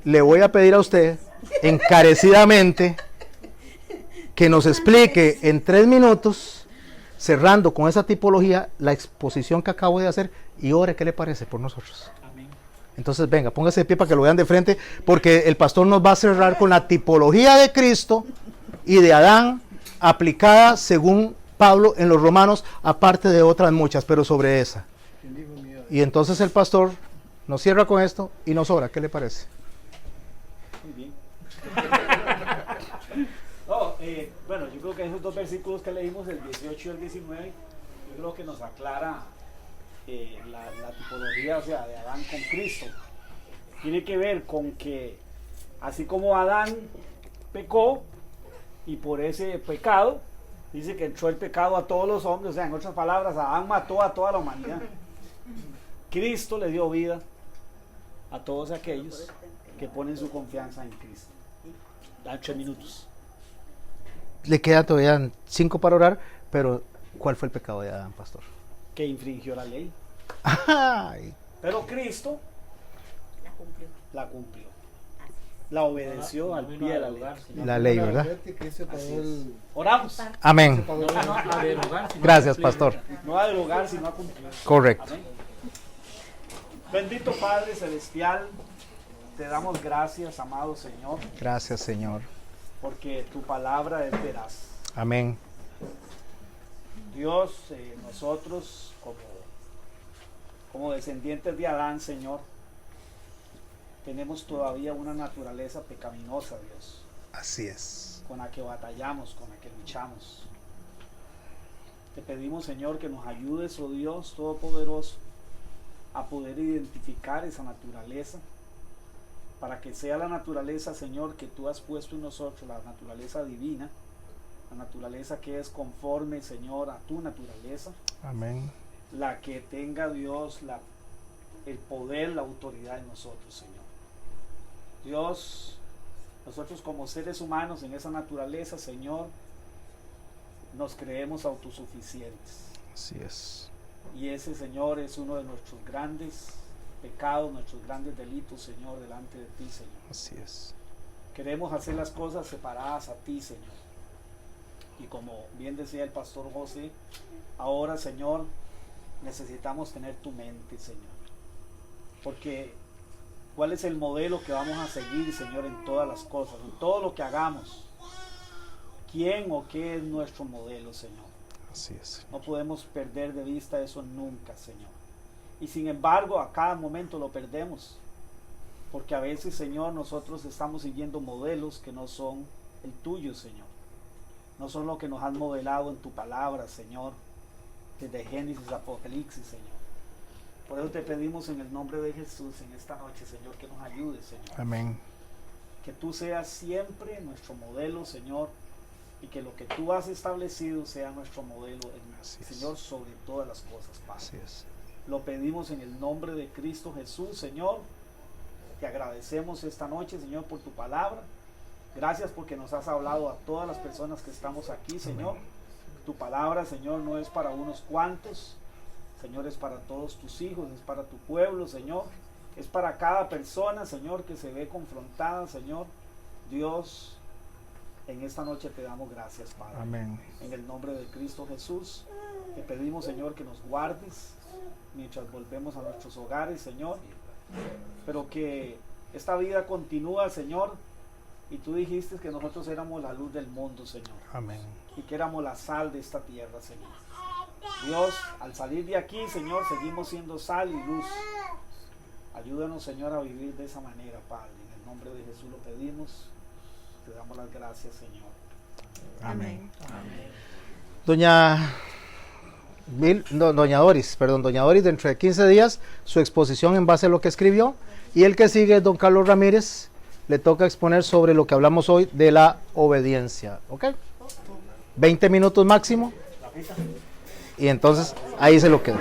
le voy a pedir a usted encarecidamente que nos explique en 3 minutos, cerrando con esa tipología, la exposición que acabo de hacer y ore, ¿qué le parece por nosotros? Amén. Entonces venga, póngase de pie para que lo vean de frente, porque el pastor nos va a cerrar con la tipología de Cristo y de Adán, aplicada según Pablo en los Romanos, aparte de otras muchas, pero sobre esa. Y entonces el pastor nos cierra con esto y nos ora, ¿qué le parece? Muy bien. Bueno, yo creo que esos 2 versículos que leímos, el 18 y el 19, yo creo que nos aclara la tipología, o sea, de Adán con Cristo. Tiene que ver con que así como Adán pecó y por ese pecado dice que entró el pecado a todos los hombres, o sea, en otras palabras, Adán mató a toda la humanidad. Cristo le dio vida a todos aquellos que ponen su confianza en Cristo. Dan 3 minutos. Le queda todavía 5 para orar, pero ¿cuál fue el pecado de Adán, pastor? Que infringió la ley. Ay. Pero Cristo la cumplió. La obedeció al pie de la ley. La ley, ¿verdad? Oramos. Amén. Gracias, pastor. No a derogar, sino a cumplir. Correcto. Amén. Bendito Padre Celestial, te damos gracias, amado Señor. Gracias, Señor. Porque tu palabra es veraz. Amén. Dios, nosotros como descendientes de Adán, Señor, tenemos todavía una naturaleza pecaminosa, Dios, Así es. con la que batallamos, con la que luchamos. Te pedimos, Señor, que nos ayudes, oh Dios Todopoderoso, a poder identificar esa naturaleza, para que sea la naturaleza, Señor, que tú has puesto en nosotros, la naturaleza divina, la naturaleza que es conforme, Señor, a tu naturaleza, Amén. la que tenga, Dios, el poder, la autoridad en nosotros, Señor. Dios, nosotros como seres humanos en esa naturaleza, Señor, nos creemos autosuficientes. Así es. Y ese, Señor, es uno de nuestros grandes pecados, nuestros grandes delitos, Señor, delante de ti, Señor. Así es. Queremos hacer las cosas separadas a ti, Señor. Y como bien decía el pastor José, ahora, Señor, necesitamos tener tu mente, Señor. Porque ¿cuál es el modelo que vamos a seguir, Señor, en todas las cosas, en todo lo que hagamos? ¿Quién o qué es nuestro modelo, Señor? Así es. No podemos perder de vista eso nunca, Señor. Y sin embargo, a cada momento lo perdemos. Porque a veces, Señor, nosotros estamos siguiendo modelos que no son el tuyo, Señor. No son lo que nos has modelado en tu palabra, Señor. Desde Génesis a Apocalipsis, Señor. Por eso te pedimos en el nombre de Jesús en esta noche, Señor, que nos ayudes, Señor. Amén. Que tú seas siempre nuestro modelo, Señor. Y que lo que tú has establecido sea nuestro modelo, Señor, sobre todas las cosas, Padre. Así es. Lo pedimos en el nombre de Cristo Jesús, Señor. Te agradecemos esta noche, Señor, por tu palabra. Gracias porque nos has hablado a todas las personas que estamos aquí, Señor. Tu palabra, Señor, no es para unos cuantos, Señor, es para todos tus hijos, es para tu pueblo, Señor. Es para cada persona, Señor, que se ve confrontada, Señor. Dios, en esta noche te damos gracias, Padre. Amén. En el nombre de Cristo Jesús, te pedimos, Señor, que nos guardes mientras volvemos a nuestros hogares, Señor. Pero que esta vida continúa, Señor. Y tú dijiste que nosotros éramos la luz del mundo, Señor. Amén. Y que éramos la sal de esta tierra, Señor. Dios, al salir de aquí, Señor, seguimos siendo sal y luz. Ayúdanos, Señor, a vivir de esa manera, Padre. En el nombre de Jesús lo pedimos. Te damos las gracias, Señor. Amén. Doña Doris, dentro de 15 días, su exposición en base a lo que escribió. Y el que sigue es don Carlos Ramírez. Le toca exponer sobre lo que hablamos hoy de la obediencia. ¿Ok? 20 minutos máximo. Y entonces ahí se lo queda.